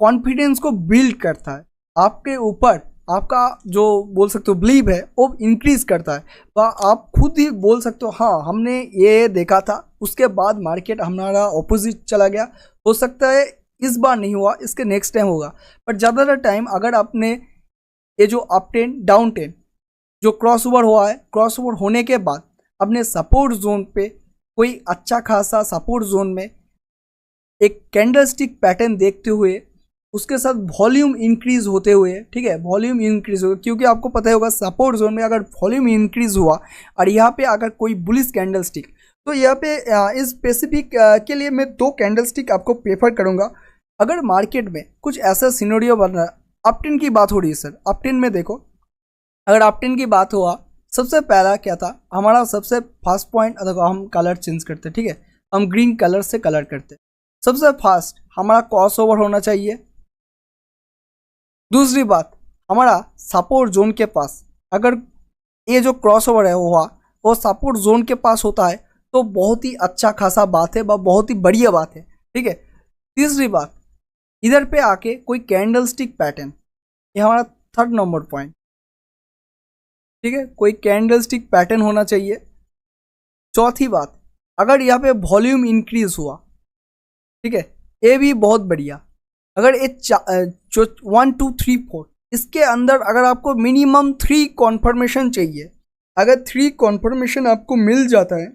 कॉन्फिडेंस को बिल्ड करता है, आपके ऊपर आपका जो बोल सकते हो बिलीव है वो इंक्रीज करता है। तो आप खुद ही बोल सकते हो हाँ हमने ये देखा था, उसके बाद मार्केट हमारा ऑपोजिट चला गया, हो सकता है इस बार नहीं हुआ, इसके नेक्स्ट टाइम होगा। पर ज़्यादातर टाइम अगर आपने ये जो अप ट्रेंड डाउन ट्रेंड जो क्रॉस ओवर हुआ है, क्रॉस ओवर होने के बाद अपने सपोर्ट जोन पे कोई अच्छा खासा सपोर्ट जोन में एक कैंडलस्टिक पैटर्न देखते हुए उसके साथ वॉल्यूम इंक्रीज होते हुए, ठीक है, वॉल्यूम इंक्रीज हो, क्योंकि आपको पता होगा सपोर्ट जोन में अगर वॉल्यूम इंक्रीज हुआ और यहाँ पे अगर कोई बुलिश कैंडलस्टिक, तो यहाँ पे इस स्पेसिफिक के लिए मैं 2 कैंडलस्टिक आपको प्रेफर करूँगा। अगर मार्केट में कुछ ऐसा सिनेरियो बन रहा है, अपट्रेंड की बात हो रही है सर, अपट्रेंड में देखो, अगर अपट्रेंड की बात हुआ, सबसे पहला क्या था हमारा सबसे फर्स्ट पॉइंट, देखो हम कलर चेंज करते हैं, ठीक है, हम ग्रीन कलर से कलर करते हैं। सबसे फास्ट हमारा क्रॉस ओवर होना चाहिए। दूसरी बात, हमारा सपोर्ट जोन के पास, अगर ये जो क्रॉस ओवर है हुआ वो सपोर्ट जोन के पास होता है तो बहुत ही अच्छा खासा बात है, बहुत ही बढ़िया बात है, ठीक है। तीसरी बात, इधर पे आके कोई कैंडल स्टिक पैटर्न, ये हमारा थर्ड नंबर पॉइंट, ठीक है, कोई कैंडल स्टिक पैटर्न होना चाहिए। चौथी बात, अगर यहाँ पे वॉल्यूम इंक्रीज हुआ, ठीक है, ये भी बहुत बढ़िया। अगर ये जो 1 2 3 4 इसके अंदर अगर आपको मिनिमम 3 कॉन्फर्मेशन चाहिए, अगर 3 कॉन्फर्मेशन आपको मिल जाता है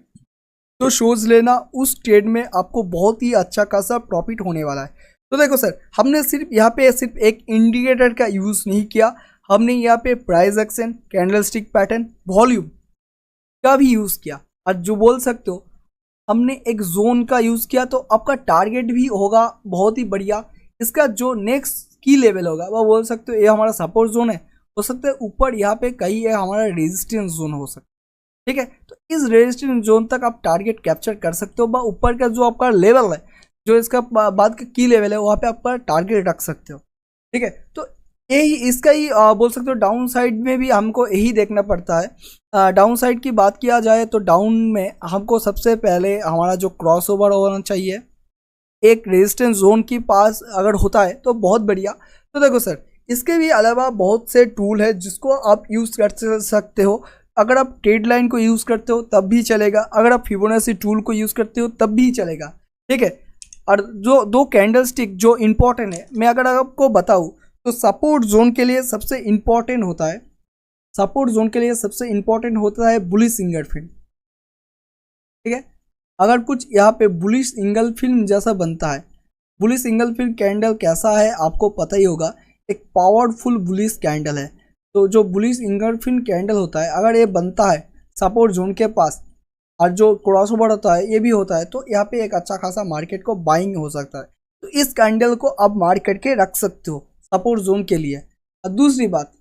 तो शोज लेना, उस ट्रेड में आपको बहुत ही अच्छा खासा प्रॉफिट होने वाला है। तो देखो सर, हमने सिर्फ यहाँ पे सिर्फ एक इंडिकेटर का यूज़ नहीं किया, हमने यहाँ पे price action, candlestick pattern, volume का भी यूज़ किया, और जो बोल सकते हो हमने एक जोन का यूज़ किया, तो आपका टारगेट भी होगा बहुत ही बढ़िया। इसका जो नेक्स्ट की लेवल होगा वो बोल सकते हो ये हमारा सपोर्ट जोन है, हो सकता है ऊपर यहाँ पे कहीं है हमारा रेजिस्टेंस जोन हो सकता है, ठीक है। तो इस रेजिस्टेंस जोन तक आप टारगेट कैप्चर कर सकते हो, व ऊपर का जो आपका लेवल है, जो इसका बाद का की लेवल है, वहाँ पे आपका टारगेट रख सकते हो, ठीक है। तो यही इसका ही बोल सकते हो डाउन साइड में भी हमको यही देखना पड़ता है। डाउन साइड की बात किया जाए तो डाउन में हमको सबसे पहले हमारा जो क्रॉस ओवर होना चाहिए, एक रेजिस्टेंस जोन के पास अगर होता है तो बहुत बढ़िया। तो देखो सर, इसके भी अलावा बहुत से टूल है जिसको आप यूज़ कर सकते हो। अगर आप ट्रेड लाइन को यूज़ करते हो तब भी चलेगा, अगर आप फिबोनाची टूल को यूज़ करते हो तब भी चलेगा, ठीक है। और जो दो कैंडल स्टिक जो इम्पोर्टेंट है, मैं अगर आपको बताऊँ तो सपोर्ट जोन के लिए सबसे इम्पोर्टेंट होता है, सपोर्ट जोन के लिए सबसे इम्पोर्टेंट होता है बुलिश इंगल्फिंग, ठीक है। अगर कुछ यहाँ पे बुलिश इंगल्फिंग जैसा बनता है, बुलिश इंगल्फिंग कैंडल कैसा है आपको पता ही होगा, एक पावरफुल बुलिश कैंडल है। तो जो बुलिश इंगल्फिंग कैंडल होता है, अगर ये बनता है सपोर्ट जोन के पास, और जो क्रॉस ओवर होता है ये भी होता है, तो यहाँ पे एक अच्छा खासा मार्केट को बाइंग हो सकता है। तो इस कैंडल को आप मार्क करके रख सकते हो सपोर्ट जोन के लिए। और दूसरी बात,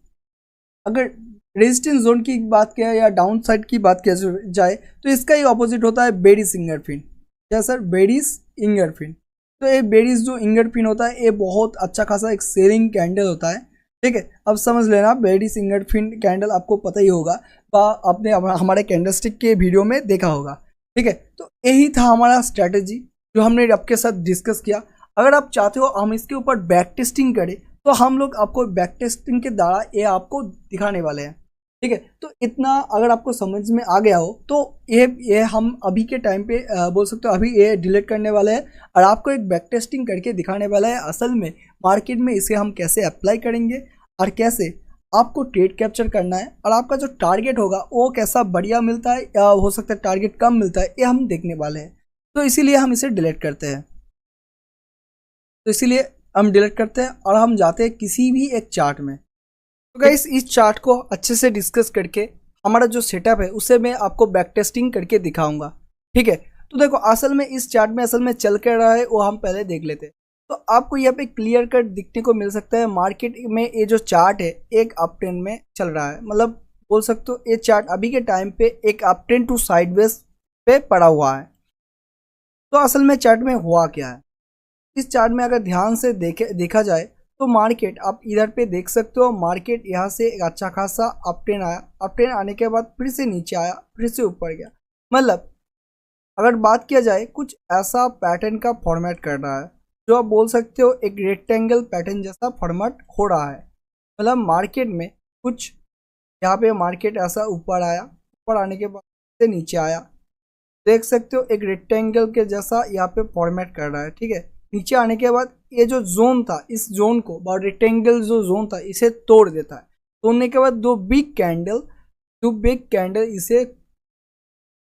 अगर रेजिस्टेंस जोन की बात किया या डाउन साइड की बात किया जाए तो इसका ही ऑपोजिट होता है बेरिश इंगल्फिंग। क्या सर? Bearish engulfing. तो ये बेरिश जो इंगल्फिंग होता है ये बहुत अच्छा खासा एक सेलिंग कैंडल होता है, ठीक है। अब समझ लेना, बेरिश इंगल्फिंग कैंडल आपको पता ही होगा, आपने हमारे कैंडलस्टिक के वीडियो में देखा होगा, ठीक है। तो यही था हमारा स्ट्रैटेजी जो हमने आपके साथ डिस्कस किया। अगर आप चाहते हो हम इसके ऊपर बैक टेस्टिंग करें तो हम लोग आपको बैक टेस्टिंग के द्वारा ये आपको दिखाने वाले हैं, ठीक है। तो इतना अगर आपको समझ में आ गया हो तो ये हम अभी के टाइम पे बोल सकते हो अभी ये डिलीट करने वाले हैं और आपको एक बैक टेस्टिंग करके दिखाने वाला है असल में मार्केट में इसे हम कैसे अप्लाई करेंगे और कैसे आपको ट्रेड कैप्चर करना है, और आपका जो टारगेट होगा वो कैसा बढ़िया मिलता है या हो सकता है टारगेट कम मिलता है, ये हम देखने वाले हैं। तो इसीलिए हम इसे डिलीट करते हैं, तो इसीलिए हम डिलीट करते हैं और हम जाते हैं किसी भी एक चार्ट में। तो गाइस इस चार्ट को अच्छे से डिस्कस करके हमारा जो सेटअप है उसे मैं आपको बैक टेस्टिंग करके दिखाऊंगा, ठीक है। तो देखो असल में इस चार्ट में असल में चल कर रहा है वो हम पहले देख लेते हैं। तो आपको यहाँ पे क्लियर कट दिखने को मिल सकता है, मार्केट में ये जो चार्ट है एक अप ट्रेंड में चल रहा है, मतलब बोल सकते हो ये चार्ट अभी के टाइम पे एक अप ट्रेंड टू साइडवेज पे पड़ा हुआ है। तो असल में चार्ट में हुआ क्या है, इस चार्ट में अगर ध्यान से देखा जाए तो मार्केट आप इधर पे देख सकते हो, मार्केट यहाँ से एक अच्छा खासा अप ट्रेंड आया, अप ट्रेंड आने के बाद फिर से नीचे आया, फिर से ऊपर गया। मतलब अगर बात किया जाए कुछ ऐसा पैटर्न का फॉर्मेट कर रहा है जो आप बोल सकते हो एक रेक्टेंगल पैटर्न जैसा फॉर्मेट हो रहा है। मतलब मार्केट में कुछ यहाँ पे मार्केट ऐसा ऊपर आया, ऊपर आने के बाद से नीचे आया, देख सकते हो एक रेक्टेंगल के जैसा यहाँ पे फॉर्मेट कर रहा है, ठीक है। नीचे आने के बाद ये जो जोन था इस जोन को रेक्टेंगल जो जोन था इसे तोड़ देता है, तोड़ने के बाद दो बिग कैंडल इसे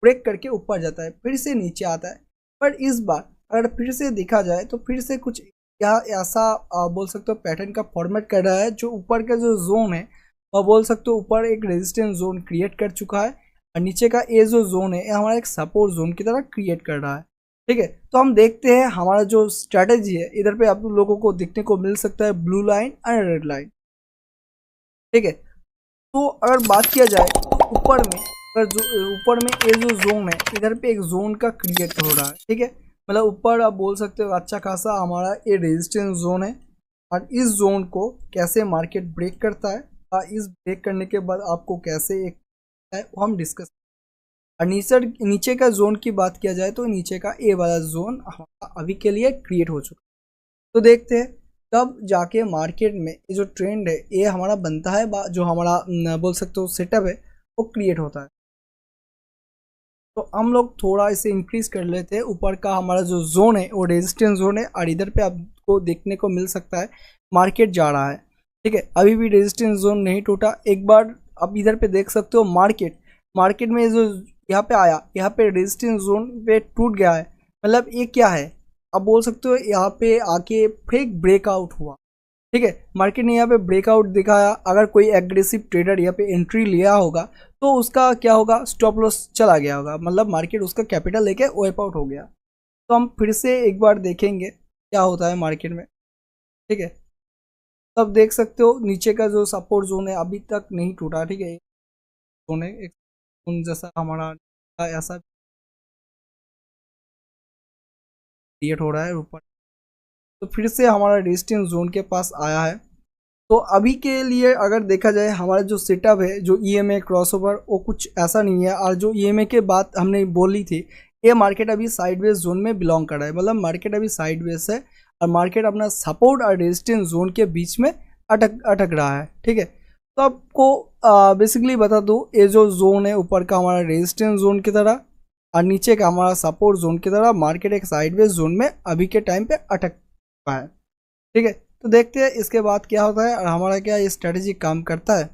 ब्रेक करके ऊपर जाता है, फिर से नीचे आता है। पर इस बार अगर फिर से देखा जाए तो फिर से कुछ यहाँ ऐसा बोल सकते हो पैटर्न का फॉर्मेट कर रहा है, जो ऊपर का जो जोन है वह बोल सकते हो ऊपर एक रेजिस्टेंस जोन क्रिएट कर चुका है और नीचे का ये जो जोन है ये हमारा एक सपोर्ट जोन की तरह क्रिएट कर रहा है। ठीक है। तो हम देखते हैं हमारा जो स्ट्रैटेजी है, इधर पे आप लोगों को देखने को मिल सकता है blue line and red line. ठीक है। तो अगर बात किया जाए तो ऊपर में, अगर जो ऊपर में ये जो जोन है, इधर पे एक जोन का क्रिएट हो रहा है। ठीक है, मतलब ऊपर आप बोल सकते हो अच्छा खासा हमारा ये रेजिस्टेंस जोन है, और इस जोन को कैसे मार्केट ब्रेक करता है और इस ब्रेक करने के बाद आपको कैसे एक है वो हम डिस्कस। और नीचे का जोन की बात किया जाए तो नीचे का ए वाला जोन हमारा अभी के लिए क्रिएट हो चुका है। तो देखते हैं तब जाके मार्केट में ये जो ट्रेंड है ये हमारा बनता है, जो हमारा बोल सकते हो सेटअप है वो क्रिएट होता है। तो हम लोग थोड़ा इसे इंक्रीज कर लेते हैं। ऊपर का हमारा जो जोन है वो रेजिस्टेंस जोन है, और इधर पे आपको देखने को मिल सकता है मार्केट जा रहा है। ठीक है, अभी भी रेजिस्टेंस जोन नहीं टूटा। एक बार आप इधर पे देख सकते हो मार्केट में जो यहाँ पे आया, यहाँ पे रेजिस्टेंस जोन पे टूट गया है। मतलब ये क्या है, आप बोल सकते हो यहाँ पे आके फेक ब्रेकआउट हुआ। ठीक है, मार्केट ने यहाँ पे ब्रेकआउट दिखाया। अगर कोई एग्रेसिव ट्रेडर यहाँ पे एंट्री लिया होगा तो उसका क्या होगा, स्टॉप लॉस चला गया होगा, मतलब मार्केट उसका कैपिटल लेके वाइप आउट हो गया। तो हम फिर से एक बार देखेंगे क्या होता है मार्केट में। ठीक है, तब देख सकते हो नीचे का जो सपोर्ट जोन है अभी तक नहीं टूटा। ठीक है, जोन है एक जोन जैसा हमारा ऐसा क्रिएट हो रहा है ऊपर। तो फिर से हमारा रेजिस्टेंस जोन के पास आया है। तो अभी के लिए अगर देखा जाए हमारा जो सेटअप है, जो ईएमए क्रॉसओवर, वो कुछ ऐसा नहीं है। और जो ईएमए के बात हमने बोली थी, ये मार्केट अभी साइडवेज जोन में बिलोंग कर रहा है, मतलब मार्केट अभी साइडवेज है और मार्केट अपना सपोर्ट और रेजिस्टेंस जोन के बीच में अटक रहा है। ठीक है, तो आपको बेसिकली बता दूँ, ये जो जोन है ऊपर का हमारा रेजिस्टेंस जोन की तरह और नीचे का हमारा सपोर्ट जोन की तरह मार्केट एक साइडवेज जोन में अभी के टाइम पे अटक रहा है। ठीक है, तो देखते हैं इसके बाद क्या होता है और हमारा क्या ये स्ट्रेटेजी काम करता है।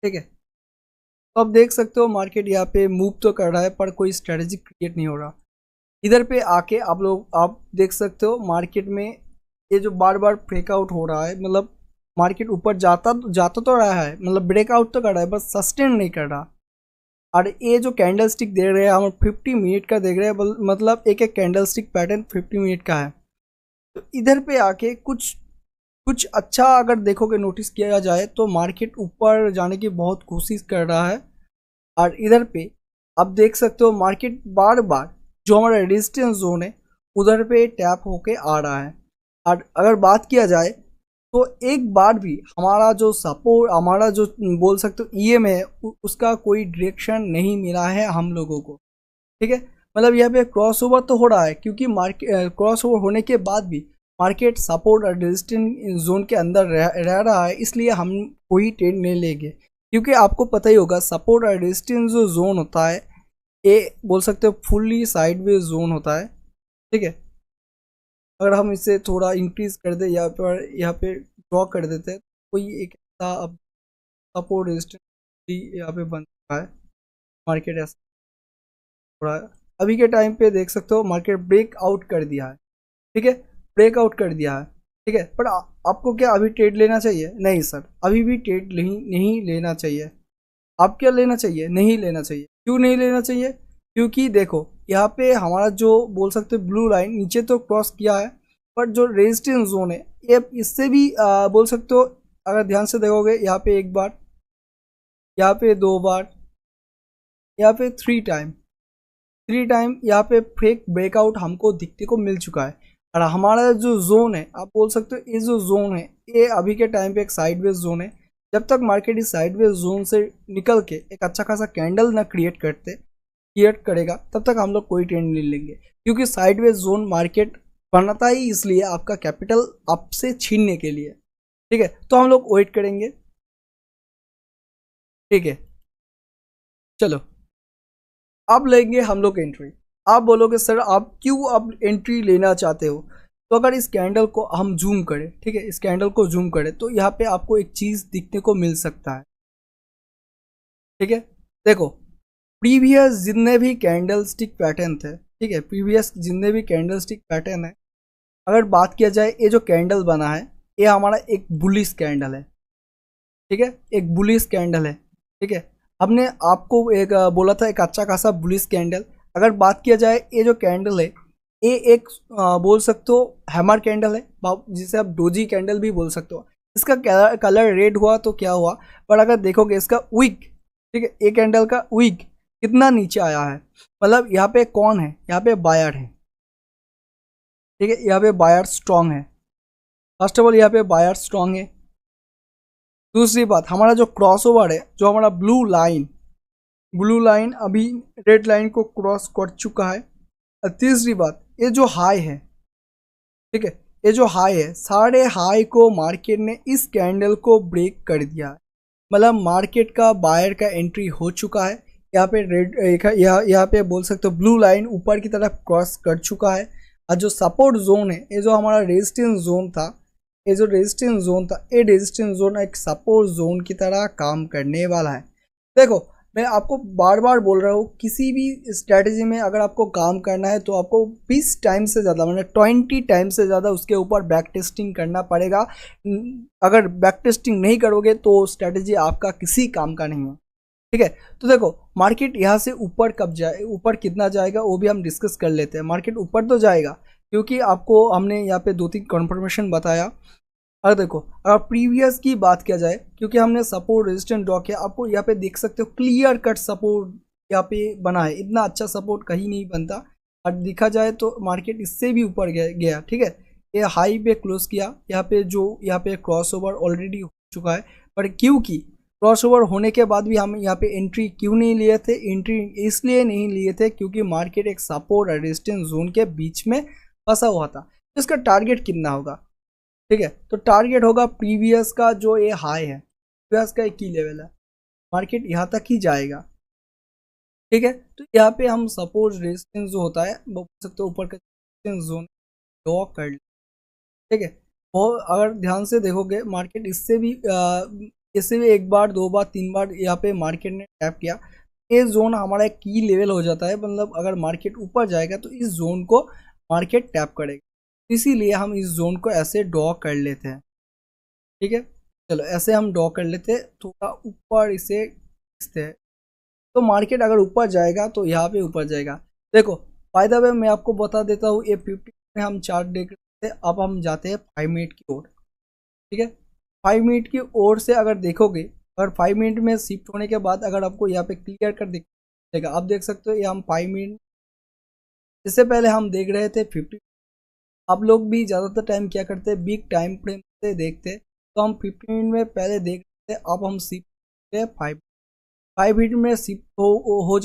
ठीक है, तो आप देख सकते हो मार्केट यहाँ पे मूव तो कर रहा है पर कोई स्ट्रेटेजी क्रिएट नहीं हो रहा। इधर पे आके आप देख सकते हो मार्केट में ये जो बार बार ब्रेकआउट हो रहा है, मतलब मार्केट ऊपर जाता तो रहा है, मतलब ब्रेकआउट तो कर रहा है, बस सस्टेन नहीं कर रहा। और ये जो कैंडल स्टिक दे रहे हैं हम 50 मिनट का देख रहे हैं, मतलब एक एक कैंडल स्टिक पैटर्न 50 मिनट का है। तो इधर पे आके कुछ कुछ अच्छा अगर देखोगे, नोटिस किया जाए तो मार्केट ऊपर जाने की बहुत कोशिश कर रहा है। और इधर पे आप देख सकते हो मार्केट बार बार जो हमारा रेजिस्टेंस जोन है उधर पे टैप होके आ रहा है। और अगर बात किया जाए तो एक बार भी हमारा जो सपोर्ट, हमारा जो बोल सकते हो ईएम है, उसका कोई डायरेक्शन नहीं मिला है हम लोगों को। ठीक है, मतलब यहाँ पे क्रॉस ओवर तो हो रहा है, क्योंकि मार्केट क्रॉस ओवर होने के बाद भी मार्केट सपोर्ट और रेजिस्टेंस जोन के अंदर रह रहा है, इसलिए हम कोई ट्रेड नहीं लेंगे। क्योंकि आपको पता ही होगा सपोर्ट और रेजिस्टेंस जो जोन होता है ये बोल सकते हो फुल्ली साइडवेज जोन होता है। ठीक है, अगर हम इसे थोड़ा इंक्रीज कर दे यहाँ पे ड्रॉ कर देते हैं, कोई एक ऐसा अब सपोर्ट रेजिस्टेंस यहाँ पे बन रहा है। मार्केट ऐसा थोड़ा अभी के टाइम पे देख सकते हो मार्केट ब्रेक आउट कर दिया है। ठीक है, ब्रेक आउट कर दिया है। ठीक है, पर आपको क्या अभी ट्रेड लेना चाहिए? नहीं सर, अभी भी ट्रेड नहीं लेना चाहिए। आप क्या लेना चाहिए? नहीं लेना चाहिए। क्यों नहीं लेना चाहिए? क्योंकि देखो यहाँ पे हमारा जो बोल सकते हो ब्लू लाइन नीचे तो क्रॉस किया है, पर जो रेजिस्टेंस जोन है ये इससे भी बोल सकते हो, अगर ध्यान से देखोगे यहाँ पे एक बार, यहाँ पे दो बार, यहाँ पे थ्री टाइम यहाँ पे फेक ब्रेकआउट हमको दिखने को मिल चुका है। और हमारा जो जोन है, आप बोल सकते हो ये जो जोन है ये अभी के टाइम पे एक साइडवेज जोन है। जब तक मार्केट इस साइडवेज जोन से निकल के एक अच्छा खासा कैंडल ना क्रिएट करेगा तब तक हम लोग कोई ट्रेंड नहीं लेंगे। क्योंकि साइडवेज जोन मार्केट बनता ही इसलिए आपका कैपिटल आपसे छीनने के लिए। ठीक है, तो हम लोग वेट करेंगे। ठीक है, चलो अब लेंगे हम लोग एंट्री। आप बोलोगे सर आप क्यों अब एंट्री लेना चाहते हो? तो अगर इस कैंडल को हम जूम करें, ठीक है, इस कैंडल को जूम करें तो यहाँ पे आपको एक चीज़ दिखने को मिल सकता है। ठीक है, देखो प्रीवियस जितने भी कैंडल स्टिक पैटर्न थे, ठीक है, प्रीवियस जितने भी कैंडल स्टिक पैटर्न है, अगर बात किया जाए ये जो कैंडल बना है ये हमारा एक बुलिश कैंडल है। ठीक है, एक बुलिश कैंडल है। ठीक है, हमने आपको एक बोला था एक अच्छा खासा बुलिश कैंडल। अगर बात किया जाए, ये जो कैंडल है ये एक बोल सकते हो हैमर कैंडल है, जिसे आप डोजी कैंडल भी बोल सकते हो। इसका कलर रेड हुआ तो क्या हुआ, पर अगर देखोगे इसका विक, ठीक है, ये कैंडल का विक कितना नीचे आया है, मतलब यहाँ पे कौन है, यहाँ पे बायर है, ठीक है, यहाँ पे बायर स्ट्रांग है। फर्स्ट ऑफ ऑल यहाँ पे बायर स्ट्रांग है। दूसरी बात, हमारा जो क्रॉस ओवर है, जो हमारा ब्लू लाइन अभी रेड लाइन को क्रॉस कर चुका है। और तीसरी बात, ये जो हाई है, ठीक है, ये जो हाई है, सारे हाई को मार्केट ने इस कैंडल को ब्रेक कर दिया है, मतलब मार्केट का बायर का एंट्री हो चुका है। यहाँ पे रेड, यहाँ पे बोल सकते हो ब्लू लाइन ऊपर की तरफ क्रॉस कर चुका है। और जो सपोर्ट जोन है, ये जो हमारा रेजिस्टेंस जोन था, ये जो रेजिस्टेंस जोन था, ये रेजिस्टेंस जोन एक सपोर्ट जोन की तरह काम करने वाला है। देखो, मैं आपको बार बार बोल रहा हूँ, किसी भी स्ट्रैटेजी में अगर आपको काम करना है तो आपको 20 टाइम से ज़्यादा, मतलब 20 टाइम से ज़्यादा उसके ऊपर बैक टेस्टिंग करना पड़ेगा। अगर बैक टेस्टिंग नहीं करोगे तो स्ट्रैटेजी आपका किसी काम का नहीं है, ठीक है। तो देखो, मार्केट यहाँ से ऊपर कब जाए, ऊपर कितना जाएगा वो भी हम डिस्कस कर लेते हैं। मार्केट ऊपर तो जाएगा, क्योंकि आपको हमने यहाँ पे 2-3 कन्फर्मेशन बताया। और देखो, अगर प्रीवियस की बात किया जाए, क्योंकि हमने सपोर्ट रेजिस्टेंस ड्रॉ किया, आपको यहाँ पे देख सकते हो क्लियर कट सपोर्ट यहाँ पे बना है। इतना अच्छा सपोर्ट कहीं नहीं बनता। और देखा जाए तो मार्केट इससे भी ऊपर गया, ठीक है। ये हाई पे क्लोज किया, यहाँ पे क्रॉस ओवर ऑलरेडी हो चुका है। पर क्योंकि क्रॉस ओवर होने के बाद भी हम यहाँ पे एंट्री क्यों नहीं लिए थे, एंट्री इसलिए नहीं लिए थे क्योंकि मार्केट एक सपोर्ट और रेजिस्टेंस जोन के बीच में फंसा हुआ था। तो इसका टारगेट कितना होगा, ठीक है, तो टारगेट होगा प्रीवियस का जो ये हाई है, प्रीवियस का एक की लेवल है, मार्केट यहाँ तक ही जाएगा, ठीक है। तो यहाँ पे हम सपोज रेजिस्टेंस जो होता है वो बोल सकते हो ऊपर का रेजिस्टेंस जोन ड्रॉ कर ले, ठीक है। और अगर ध्यान से देखोगे, मार्केट इससे भी एक बार, 2 बार, 3 बार यहाँ पे मार्केट ने टैप किया। ये जोन हमारा एक की लेवल हो जाता है, मतलब अगर मार्केट ऊपर जाएगा तो इस जोन को मार्केट टैप करेगा, इसीलिए हम इस जोन को ऐसे ड्रॉ कर लेते हैं, ठीक है। चलो, ऐसे हम ड्रॉ कर लेते हैं, थोड़ा ऊपर इसे खींचते हैं। तो मार्केट अगर ऊपर जाएगा तो यहाँ पे ऊपर जाएगा। देखो, बाय द वे मैं आपको बता देता हूँ, ये 50 में हम चार्ट देख रहे थे, अब हम जाते हैं 5 मिनट की ओर, ठीक है। 5 मिनट की ओर से अगर देखोगे, अगर 5 मिनट में शिफ्ट होने के बाद अगर आपको यहाँ पे क्लियर कर दिखेगा, आप देख सकते हो ये हम 5 मिनट, इससे पहले हम देख रहे थे 50। आप लोग भी ज़्यादातर टाइम क्या करते हैं, बिग टाइम फ्रेम से देखते, तो हम 15 मिनट में पहले देख रहे थे, अब हम शिफ्ट 5 मिनट में शिफ्ट हो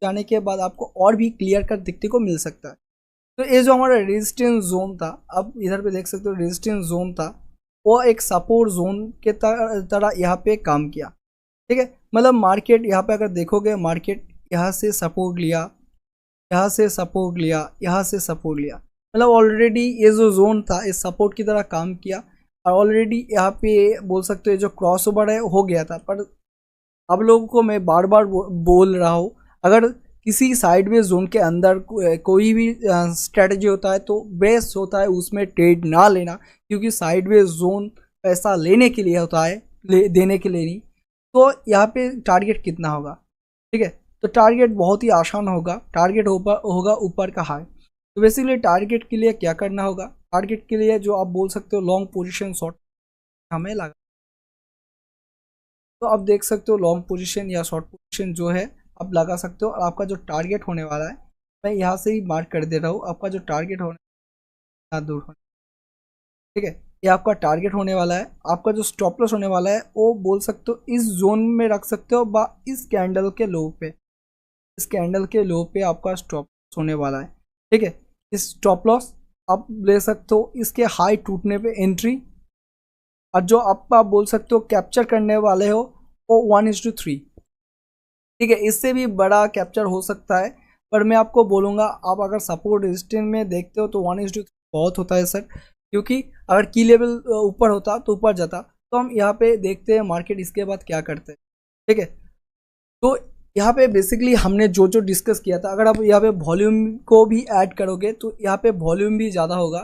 जाने के बाद आपको और भी क्लियर कट दिखने को मिल सकता है। तो ये जो हमारा रेजिस्टेंस जोन था, अब इधर पे देख सकते हो रेजिस्टेंस जोन था, वो एक सपोर्ट जोन के तरह यहाँ पे काम किया, ठीक है। मतलब मार्केट यहाँ पे अगर देखोगे, मार्केट यहाँ से सपोर्ट लिया, यहाँ से सपोर्ट लिया, यहाँ से सपोर्ट लिया, मतलब ऑलरेडी ये जो जोन था इस सपोर्ट की तरह काम किया। और ऑलरेडी यहाँ पे बोल सकते हो जो क्रॉस ओवर है हो गया था। पर अब लोगों को मैं बार बार बोल रहा हूँ, अगर किसी साइडवेज जोन के अंदर कोई भी स्ट्रेटजी होता है तो बेस्ट होता है उसमें ट्रेड ना लेना, क्योंकि साइडवेज जोन पैसा लेने के लिए होता है, देने के लिए नहीं। तो यहाँ पे टारगेट कितना होगा, ठीक है, तो टारगेट बहुत ही आसान होगा, टारगेट होगा ऊपर का हाई। तो बेसिकली टारगेट के लिए क्या करना होगा, टारगेट के लिए जो आप बोल सकते हो लॉन्ग पोजीशन शॉर्ट हमें लगा, तो आप देख सकते हो लॉन्ग पोजीशन या शॉर्ट पोजीशन जो है आप लगा सकते हो। और आपका जो टारगेट होने वाला है, मैं यहाँ से ही मार्क कर दे रहा हूँ, आपका जो टारगेट होने इतना दूर होने, ठीक है, ये आपका टारगेट होने वाला है। आपका जो स्टॉप लॉस होने वाला है वो बोल सकते हो इस जोन में रख सकते हो, बा इस कैंडल के लो पे, इस कैंडल के लो पे आपका स्टॉप लॉस होने वाला है, ठीक है। इस स्टॉप लॉस आप ले सकते हो, इसके हाई टूटने पे एंट्री, और जो आप बोल सकते हो कैप्चर करने वाले हो वो 1:3, ठीक है, इससे भी बड़ा कैप्चर हो सकता है। पर मैं आपको बोलूँगा, आप अगर सपोर्ट रेजिस्टेंस में देखते हो तो 1:3 बहुत होता है सर, क्योंकि अगर की लेवल ऊपर होता तो ऊपर जाता। तो हम यहाँ पे देखते हैं मार्केट इसके बाद क्या करते हैं, ठीक है। तो यहाँ पे बेसिकली हमने जो जो डिस्कस किया था, अगर आप यहाँ पे वॉल्यूम को भी ऐड करोगे तो यहाँ पे वॉल्यूम भी ज़्यादा होगा।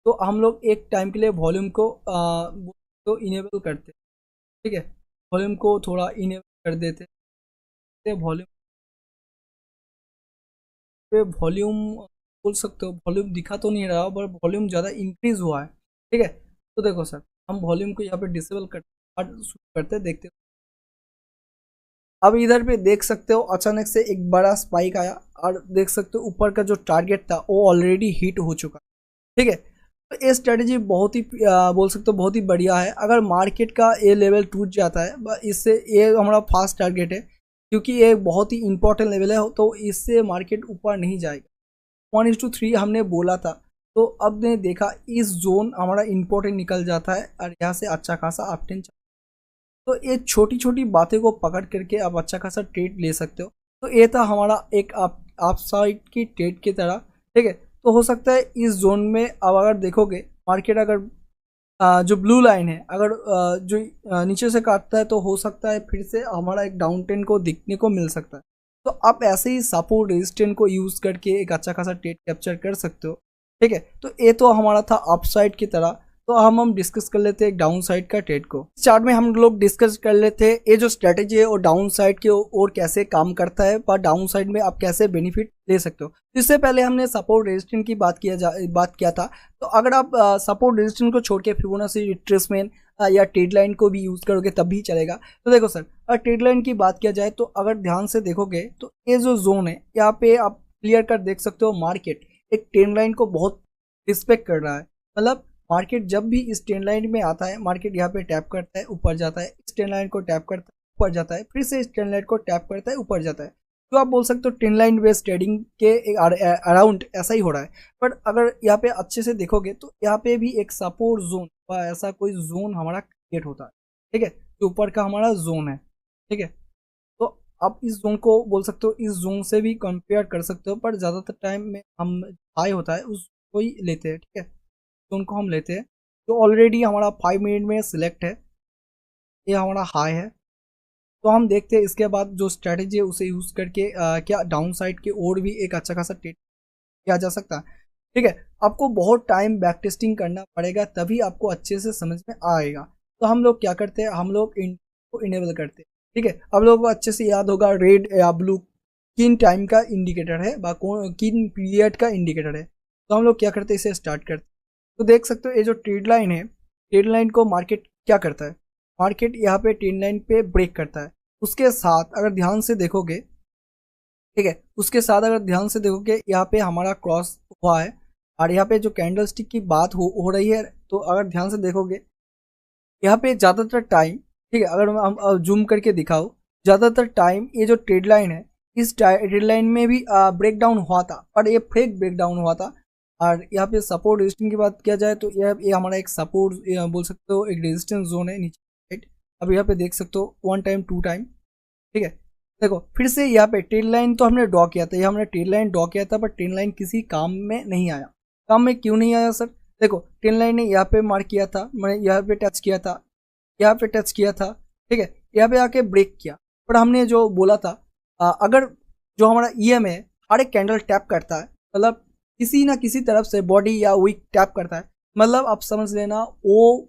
तो हम लोग एक टाइम के लिए वॉल्यूम को तो इनेबल करते, ठीक है, वॉल्यूम को थोड़ा इनेबल कर देते वॉल्यूम पे वॉल्यूम बोल सकते हो, वॉल्यूम दिखा तो नहीं रहा पर वॉल्यूम ज़्यादा इंक्रीज हुआ है। ठीक है, तो देखो सर, हम वॉल्यूम को यहाँ पे डिसेबल करते देखते हो। अब इधर पे देख सकते हो अचानक से एक बड़ा स्पाइक आया और देख सकते हो ऊपर का जो टारगेट था वो ऑलरेडी हिट हो चुका। ठीक है, तो ये स्ट्रेटजी बहुत ही बोल सकते हो बहुत ही बढ़िया है। अगर मार्केट का ये लेवल टूट जाता है इससे ये हमारा फास्ट टारगेट है, क्योंकि ये बहुत ही इंपॉर्टेंट लेवल है, तो इससे मार्केट ऊपर नहीं जाएगा। 1:3 हमने बोला था, तो अब ने देखा इस जोन हमारा इंपॉर्टेंट निकल जाता है और यहाँ से अच्छा खासा अपटेन। तो ये छोटी छोटी बातें को पकड़ करके आप अच्छा खासा ट्रेड ले सकते हो। तो ये था हमारा एक आप साइड की ट्रेड की तरह। ठीक है, तो हो सकता है इस जोन में अब अगर देखोगे मार्केट अगर जो ब्लू लाइन है अगर जो नीचे से काटता है तो हो सकता है फिर से हमारा एक डाउन ट्रेंड को दिखने को मिल सकता है। तो आप ऐसे ही सपोर्ट रेजिस्टेंस को यूज़ करके एक अच्छा खासा ट्रेड कैप्चर कर सकते हो। ठीक है, तो ये तो हमारा था अपसाइड की तरह। तो हम डिस्कस कर लेते हैं एक डाउन साइड का ट्रेड को। चार्ट में हम लोग डिस्कस कर लेते हैं ये जो स्ट्रेटेजी है वो डाउन साइड के और कैसे काम करता है, पर डाउन साइड में आप कैसे बेनिफिट ले सकते हो। इससे पहले हमने सपोर्ट रेजिस्टेंस की बात किया था। तो अगर आप सपोर्ट रेजिस्टेंस को छोड़ के फिबोनाची रिट्रेसमेंट या ट्रेड लाइन को भी यूज़ करोगे तब भी चलेगा। तो देखो सर, अगर ट्रेड लाइन की बात किया जाए तो अगर ध्यान से देखोगे तो ये जो जोन है यहाँ पे आप क्लियर कर देख सकते हो मार्केट एक ट्रेंड लाइन को बहुत रिस्पेक्ट कर रहा है। मतलब मार्केट जब भी इस ट्रेंड लाइन में आता है मार्केट यहाँ पे टैप करता है ऊपर जाता है, इस ट्रेंड लाइन को टैप करता है ऊपर जाता है, फिर से इस ट्रेंड लाइन को टैप करता है ऊपर जाता है। तो आप बोल सकते हो ट्रेंड लाइन बेस्ड ट्रेडिंग के अराउंड ऐसा ही हो रहा है। बट अगर यहाँ पे अच्छे से देखोगे तो यहाँ पे भी एक सपोर्ट जोन या ऐसा कोई जोन हमारा क्रिएट होता है। ठीक है, जो ऊपर का हमारा जोन है। ठीक है, तो आप इस जोन को बोल सकते हो इस जोन से भी कंपेयर कर सकते हो, पर ज़्यादातर टाइम में हम हाई होता है उसको ही लेते हैं। ठीक है, जोन को हम लेते हैं जो ऑलरेडी हमारा 5 मिनट में सिलेक्ट है, ये हमारा हाई है। तो हम देखते हैं इसके बाद जो स्ट्रेटेजी है उसे यूज़ करके क्या डाउन साइड की ओर भी एक अच्छा खासा ट्रेड किया जा सकता है। ठीक है, आपको बहुत टाइम बैक टेस्टिंग करना पड़ेगा तभी आपको अच्छे से समझ में आएगा। तो हम लोग क्या करते हैं, हम लोग को इनेबल करते हैं। ठीक है, अब लोगों को अच्छे से याद होगा रेड या ब्लू किन टाइम का इंडिकेटर है किन पीरियड का इंडिकेटर है। तो हम लोग क्या करते हैं, इसे स्टार्ट करते हैं। तो देख सकते हो ये जो ट्रेड लाइन है, ट्रेड लाइन को मार्केट क्या करता है, मार्केट यहाँ पे ट्रेड लाइन पे ब्रेक करता है। उसके साथ अगर ध्यान से देखोगे, ठीक है, उसके साथ अगर ध्यान से देखोगे यहाँ पे हमारा क्रॉस हुआ है और यहाँ पे जो कैंडलस्टिक की बात हो रही है, तो अगर ध्यान से देखोगे यहाँ पे ज़्यादातर टाइम, ठीक है, अगर हम जूम करके दिखाओ, ज़्यादातर टाइम ये जो ट्रेड लाइन है इस ट्रेड लाइन में भी ब्रेक डाउन हुआ था और ये फेक ब्रेक डाउन हुआ था। और यहाँ पे सपोर्ट रेजिस्टेंस की बात किया जाए तो ये हमारा एक सपोर्ट बोल सकते हो एक रेजिस्टेंस जोन है नीचे राइट। अब यहाँ पे देख सकते हो 1 टाइम 2 टाइम। ठीक है, देखो फिर से यहाँ पे ट्रेड लाइन तो हमने ड्रॉ किया था, ये हमने ट्रेड लाइन ड्रॉ किया था, पर ट्रेड लाइन किसी काम में नहीं आया। काम में क्यों नहीं आया सर, देखो ट्रेड लाइन ने यहाँ पे मार्क किया था, मैंने यहाँ पे टच किया था, यहाँ पे टच किया था। ठीक है, यहाँ पे आके ब्रेक किया, पर हमने जो बोला था अगर जो हमारा EM है हर एक कैंडल टैप करता है, मतलब किसी ना किसी तरफ से बॉडी या वीक टैप करता है, मतलब आप समझ लेना वो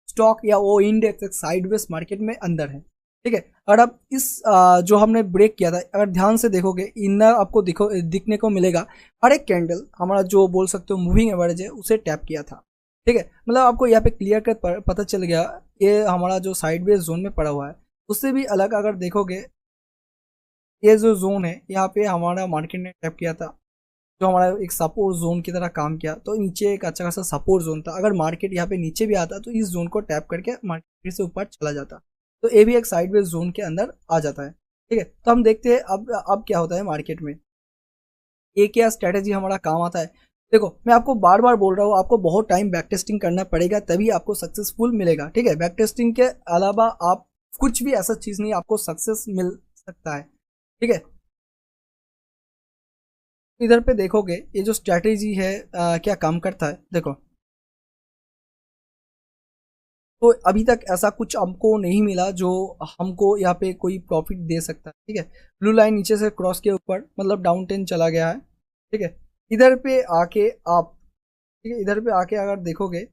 स्टॉक या वो इंडेक्स एक साइडवेज मार्केट में अंदर है। ठीक है, और अब इस जो हमने ब्रेक किया था अगर ध्यान से देखोगे इनर आपको दिखने को मिलेगा, हर एक कैंडल हमारा जो बोल सकते हो मूविंग एवरेज है उसे टैप किया था। ठीक है, मतलब आपको यहाँ पे क्लियर कट पता चल गया ये हमारा जो साइडवेज जोन में पड़ा हुआ है। उससे भी अलग अगर देखोगे ये जो जोन है यहाँ पे हमारा मार्केट ने टैप किया था, जो हमारा एक सपोर्ट जोन की तरह काम किया, तो नीचे एक अच्छा खासा सपोर्ट जोन था। अगर मार्केट यहाँ पे नीचे भी आता तो इस जोन को टैप करके मार्केट फिर से ऊपर चला जाता, तो ये भी एक साइडवेज जोन के अंदर आ जाता है। ठीक है, तो हम देखते हैं अब क्या होता है मार्केट में, ये क्या स्ट्रेटेजी हमारा काम आता है। देखो मैं आपको बार बार बोल रहा हूँ आपको बहुत टाइम बैक टेस्टिंग करना पड़ेगा तभी आपको सक्सेसफुल मिलेगा। ठीक है, बैक टेस्टिंग के अलावा आप कुछ भी ऐसा चीज़ नहीं आपको सक्सेस मिल सकता है। ठीक है, इधर पे देखोगे ये जो स्ट्रैटेजी है क्या काम करता है, देखो तो अभी तक ऐसा कुछ हमको नहीं मिला जो हमको यहाँ पे कोई प्रॉफिट दे सकता है। ठीक है, ब्लू लाइन नीचे से क्रॉस के ऊपर मतलब डाउन टेन चला गया है। ठीक है, इधर पे आके आप, ठीक है, इधर पे आके अगर देखोगे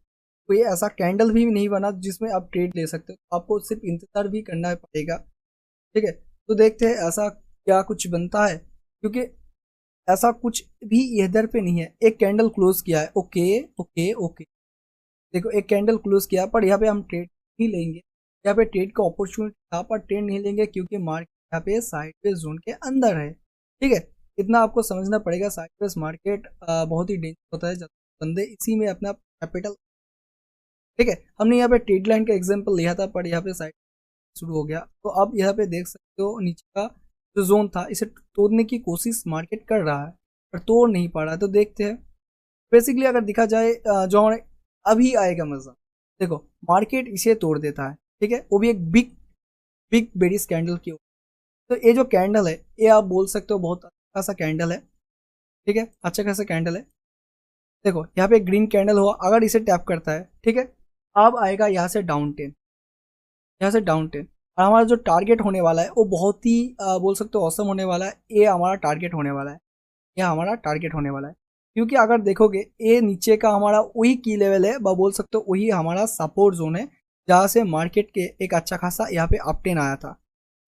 कोई ऐसा कैंडल भी नहीं बना जिसमें आप ट्रेड ले सकते हो, आपको सिर्फ इंतजार भी करना पड़ेगा। ठीक है, तो देखते हैं ऐसा क्या कुछ बनता है, क्योंकि ऐसा कुछ भी इधर पे नहीं है। एक कैंडल क्लोज किया है, ओके ओके ओके, देखो एक कैंडल क्लोज किया, पर यहाँ पे हम ट्रेड नहीं लेंगे। यहाँ पे ट्रेड का अपॉर्चुनिटी था पर ट्रेड नहीं लेंगे क्योंकि मार्केट यहाँ पे साइडवेज जोन के अंदर है। ठीक है, इतना आपको समझना पड़ेगा। साइडवेज मार्केट बहुत ही डेंजर होता है जब बंदे इसी में अपना कैपिटल। ठीक है, हमने यहाँ पे ट्रेड लाइन का एग्जाम्पल लिया था पर यहाँ पे साइड शुरू हो गया। तो अब यहाँ पे देख सकते हो नीचे का जो जोन था इसे तोड़ने की कोशिश मार्केट कर रहा है पर तोड़ नहीं पा रहा है। तो देखते हैं बेसिकली अगर देखा जाए जो हमारे अभी आएगा मजा। देखो मार्केट इसे तोड़ देता है, ठीक है, वो भी एक बिग बिग बेरिश कैंडल की। तो ये जो कैंडल है ये आप बोल सकते हो बहुत अच्छा खासा कैंडल है। ठीक है, अच्छा खासा कैंडल है। देखो यहाँ पे ग्रीन कैंडल हुआ, अगर इसे टैप करता है, ठीक है, अब आएगा यहाँ से डाउन 10, यहाँ से डाउन 10। और हमारा जो टारगेट होने वाला है वो बहुत ही बोल सकते हो औसम होने वाला है। ये हमारा टारगेट होने वाला है, यह हमारा टारगेट होने वाला है। क्योंकि अगर देखोगे ये नीचे का हमारा वही की लेवल है, बोल सकते हो वही हमारा सपोर्ट जोन है जहाँ से मार्केट के एक अच्छा खासा यहाँ पे अपटेन आया था।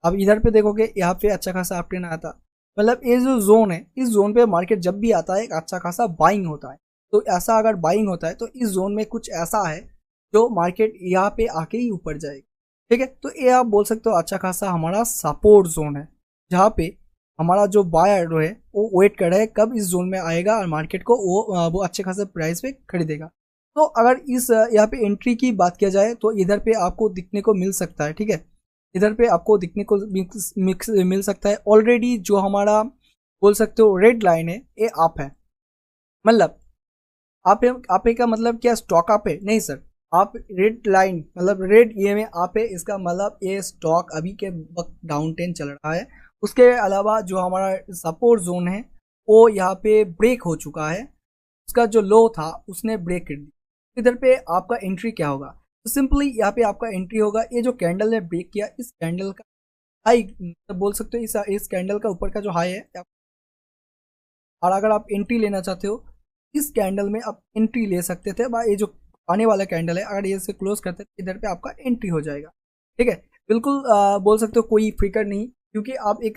अब इधर पे देखोगे यहाँ पे अच्छा खासा अपटेन आया था। मतलब ये जो जोन है इस जोन पे मार्केट जब भी आता है एक अच्छा खासा बाइंग होता है। तो ऐसा अगर बाइंग होता है तो इस जोन में कुछ ऐसा है जो मार्केट यहाँ पे आके ही ऊपर जाएगी। ठीक है, तो ये आप बोल सकते हो अच्छा खासा हमारा सपोर्ट जोन है जहाँ पे हमारा जो बायर जो है वो वेट कर रहा है कब इस जोन में आएगा और मार्केट को वो अच्छे खासे प्राइस पे खरीदेगा। तो अगर इस यहाँ पे एंट्री की बात किया जाए तो इधर पे आपको दिखने को मिल सकता है। ठीक है, इधर पे आपको दिखने को मिल सकता है ऑलरेडी जो हमारा बोल सकते हो रेड लाइन है ये आप है। मतलब आप का मतलब क्या स्टॉक आप है? नहीं सर, आप रेड लाइन मतलब रेड ये में आप है, इसका मतलब ये स्टॉक अभी के वक्त डाउन 10 चल रहा है। उसके अलावा जो हमारा सपोर्ट जोन है वो यहाँ पे ब्रेक हो चुका है, उसका जो लो था उसने ब्रेक कर दी। इधर पे आपका एंट्री क्या होगा? तो सिंपली यहाँ पे आपका एंट्री होगा ये जो कैंडल ने ब्रेक किया इस कैंडल का हाई, तो बोल सकते हो इस कैंडल का ऊपर का जो हाई है। और अगर आप एंट्री लेना चाहते हो इस कैंडल में आप एंट्री ले सकते थे, ये जो आने वाला कैंडल है अगर ये से क्लोज करते हैं इधर पे आपका एंट्री हो जाएगा। ठीक है, बिल्कुल बोल सकते हो कोई फिक्र नहीं, क्योंकि आप एक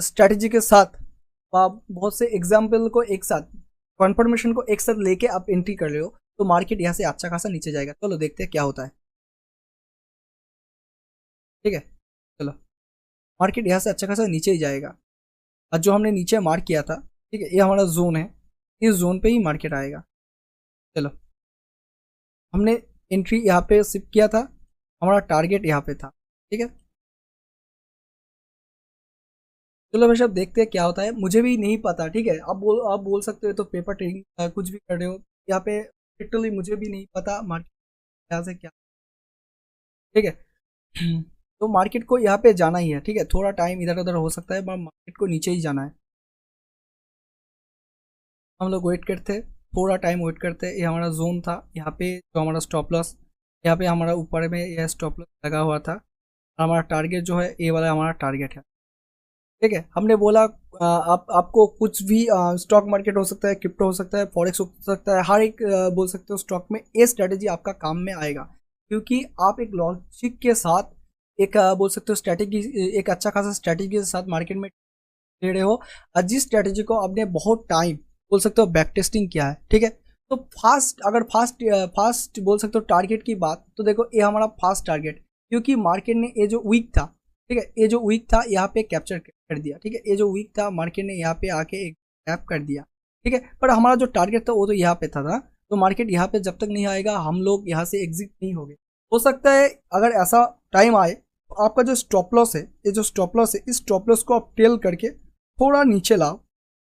स्ट्रैटेजी के साथ आप बहुत से एग्जाम्पल को एक साथ कॉन्फर्मेशन को एक साथ लेके आप एंट्री कर रहे हो तो मार्केट यहाँ से अच्छा खासा नीचे जाएगा। चलो देखते हैं क्या होता है। ठीक है, चलो मार्केट यहाँ से अच्छा खासा नीचे ही जाएगा और जो हमने नीचे मार्क किया था, ठीक है, ये हमारा जोन है, इस जोन पे ही मार्केट आएगा। चलो हमने एंट्री यहाँ पे शिफ्ट किया था, हमारा टारगेट यहाँ पे था। ठीक है, चलो भाई साहब देखते हैं क्या होता है। मुझे भी नहीं पता, ठीक है, आप बोल सकते हो तो पेपर ट्रेडिंग कुछ भी कर रहे हो यहाँ पे। लिटरली मुझे भी नहीं पता मार्केट यहाँ से क्या। ठीक है, तो मार्केट को यहाँ पे जाना ही है। ठीक है, थोड़ा टाइम इधर उधर हो सकता है पर मार्केट को नीचे ही जाना है। हम लोग वेट करते, थोड़ा टाइम वेट करते। ये हमारा जोन था, यहाँ पे जो हमारा स्टॉप लॉस, यहाँ पे हमारा ऊपर में यह स्टॉप लॉस लगा हुआ था। हमारा टारगेट जो है ये वाला हमारा टारगेट है। ठीक है, हमने बोला आपको कुछ भी स्टॉक मार्केट हो सकता है, क्रिप्टो हो सकता है, फॉरेक्स हो सकता है, हर एक बोल सकते हो स्टॉक में ये स्ट्रेटेजी आपका काम में आएगा। क्योंकि आप एक लॉजिक के साथ एक बोल सकते हो स्ट्रेटेजी, एक अच्छा खासा स्ट्रेटेजी के साथ मार्केट में ले रहे हो और जिस स्ट्रेटेजी को आपने बहुत टाइम बोल सकते हो बैक टेस्टिंग किया है। ठीक है, तो फास्ट अगर फास्ट बोल सकते हो टारगेट की बात, तो देखो ये हमारा फास्ट टारगेट, क्योंकि मार्केट ने ये जो वीक था, ठीक है, ये जो वीक था यहाँ पे कैप्चर कर दिया। ठीक है, ये जो वीक था मार्केट ने यहाँ पे आके एक टैप कर दिया। ठीक है, पर हमारा जो टारगेट था वो तो यहाँ पे था। तो मार्केट यहाँ पे जब तक नहीं आएगा हम लोग यहाँ से एग्जिट नहीं होंगे। हो सकता है अगर ऐसा टाइम आए तो आपका जो स्टॉप लॉस है, ये जो स्टॉप लॉस है इस स्टॉप लॉस को आप टेल करके थोड़ा नीचे लाओ।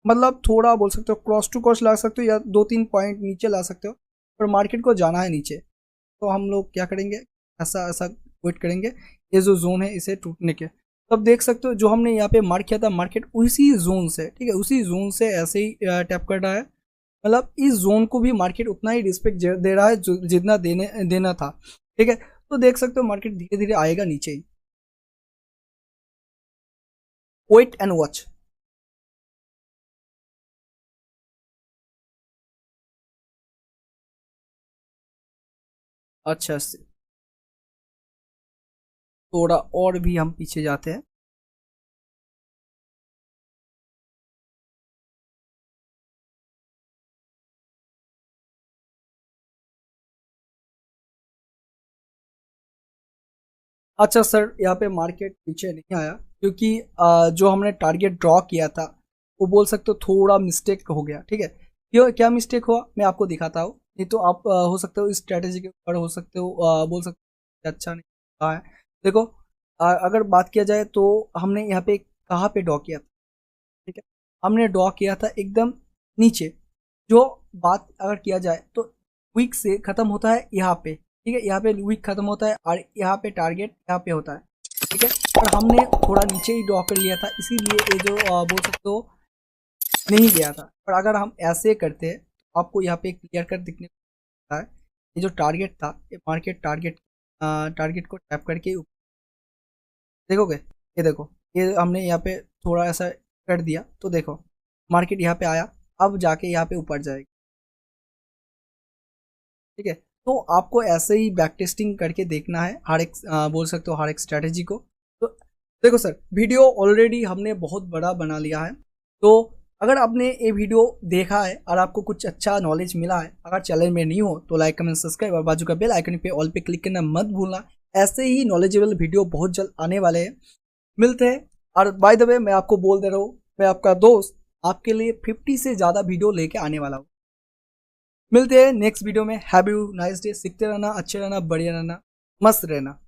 मतलब थोड़ा बोल सकते हो क्रॉस टू क्रॉस ला सकते हो या 2-3 पॉइंट नीचे ला सकते हो, पर मार्केट को जाना है नीचे। तो हम लोग क्या करेंगे, ऐसा ऐसा वेट करेंगे ये जो जोन है इसे टूटने के। तो अब देख सकते हो जो हमने यहाँ पे मार्क किया था मार्केट उसी जोन से, ठीक है, उसी जोन से ऐसे ही टैप कर रहा है। मतलब इस जोन को भी मार्केट उतना ही रिस्पेक्ट दे रहा है जितना देना था। ठीक है, तो देख सकते हो मार्केट धीरे धीरे आएगा नीचे ही। Wait and watch. अच्छा, थोड़ा और भी हम पीछे जाते हैं। अच्छा सर, यहाँ पे मार्केट पीछे नहीं आया क्योंकि जो हमने टारगेट ड्रॉ किया था वो बोल सकते हो थोड़ा मिस्टेक हो गया, ठीक है। क्यों, क्या मिस्टेक हुआ मैं आपको दिखाता हूँ। नहीं तो आप हो सकते हो इस स्ट्रैटेजी के ऊपर हो सकते हो बोल सकते हो अच्छा नहीं रहा है। देखो, अगर बात किया जाए तो हमने यहाँ पे कहाँ पे ड्रॉ किया था, ठीक है। हमने ड्रॉ किया था एकदम नीचे। जो बात अगर किया जाए तो वीक से खत्म होता है यहाँ पे, ठीक है। यहाँ पे वीक खत्म होता है और यहाँ पे टारगेट यहाँ पे होता है, ठीक है। और हमने थोड़ा नीचे ही ड्रॉ कर लिया था, इसीलिए ये जो बोल सकते हो नहीं गया था। पर अगर हम ऐसे करते तो आपको यहाँ पे क्लियर कर दिखने को मिलता है। ये जो टारगेट था, ये मार्केट टारगेट को टैप करके देखोगे, ये देखो, ये हमने यहाँ पे थोड़ा ऐसा कर दिया तो देखो मार्केट यहाँ पे आया, अब जाके यहाँ पे ऊपर जाएगी, ठीक है। तो आपको ऐसे ही बैक टेस्टिंग करके देखना है हर एक बोल सकते हो हर एक स्ट्रैटेजी को। तो देखो सर, वीडियो ऑलरेडी हमने बहुत बड़ा बना लिया है। तो अगर आपने ये वीडियो देखा है और आपको कुछ अच्छा नॉलेज मिला है, अगर चैनल में नहीं हो तो लाइक कमेंट सब्सक्राइब और बाजू का बेल आइकन पे ऑल पे क्लिक करना मत भूलना। ऐसे ही नॉलेजेबल वीडियो बहुत जल्द आने वाले हैं, मिलते हैं। और बाय द वे मैं आपको बोल दे रहा हूँ, मैं आपका दोस्त आपके लिए 50 से ज़्यादा वीडियो लेके आने वाला हूँ। मिलते हैं नेक्स्ट वीडियो में। Have you nice day. सीखते रहना, अच्छे रहना, बढ़िया रहना, मस्त रहना।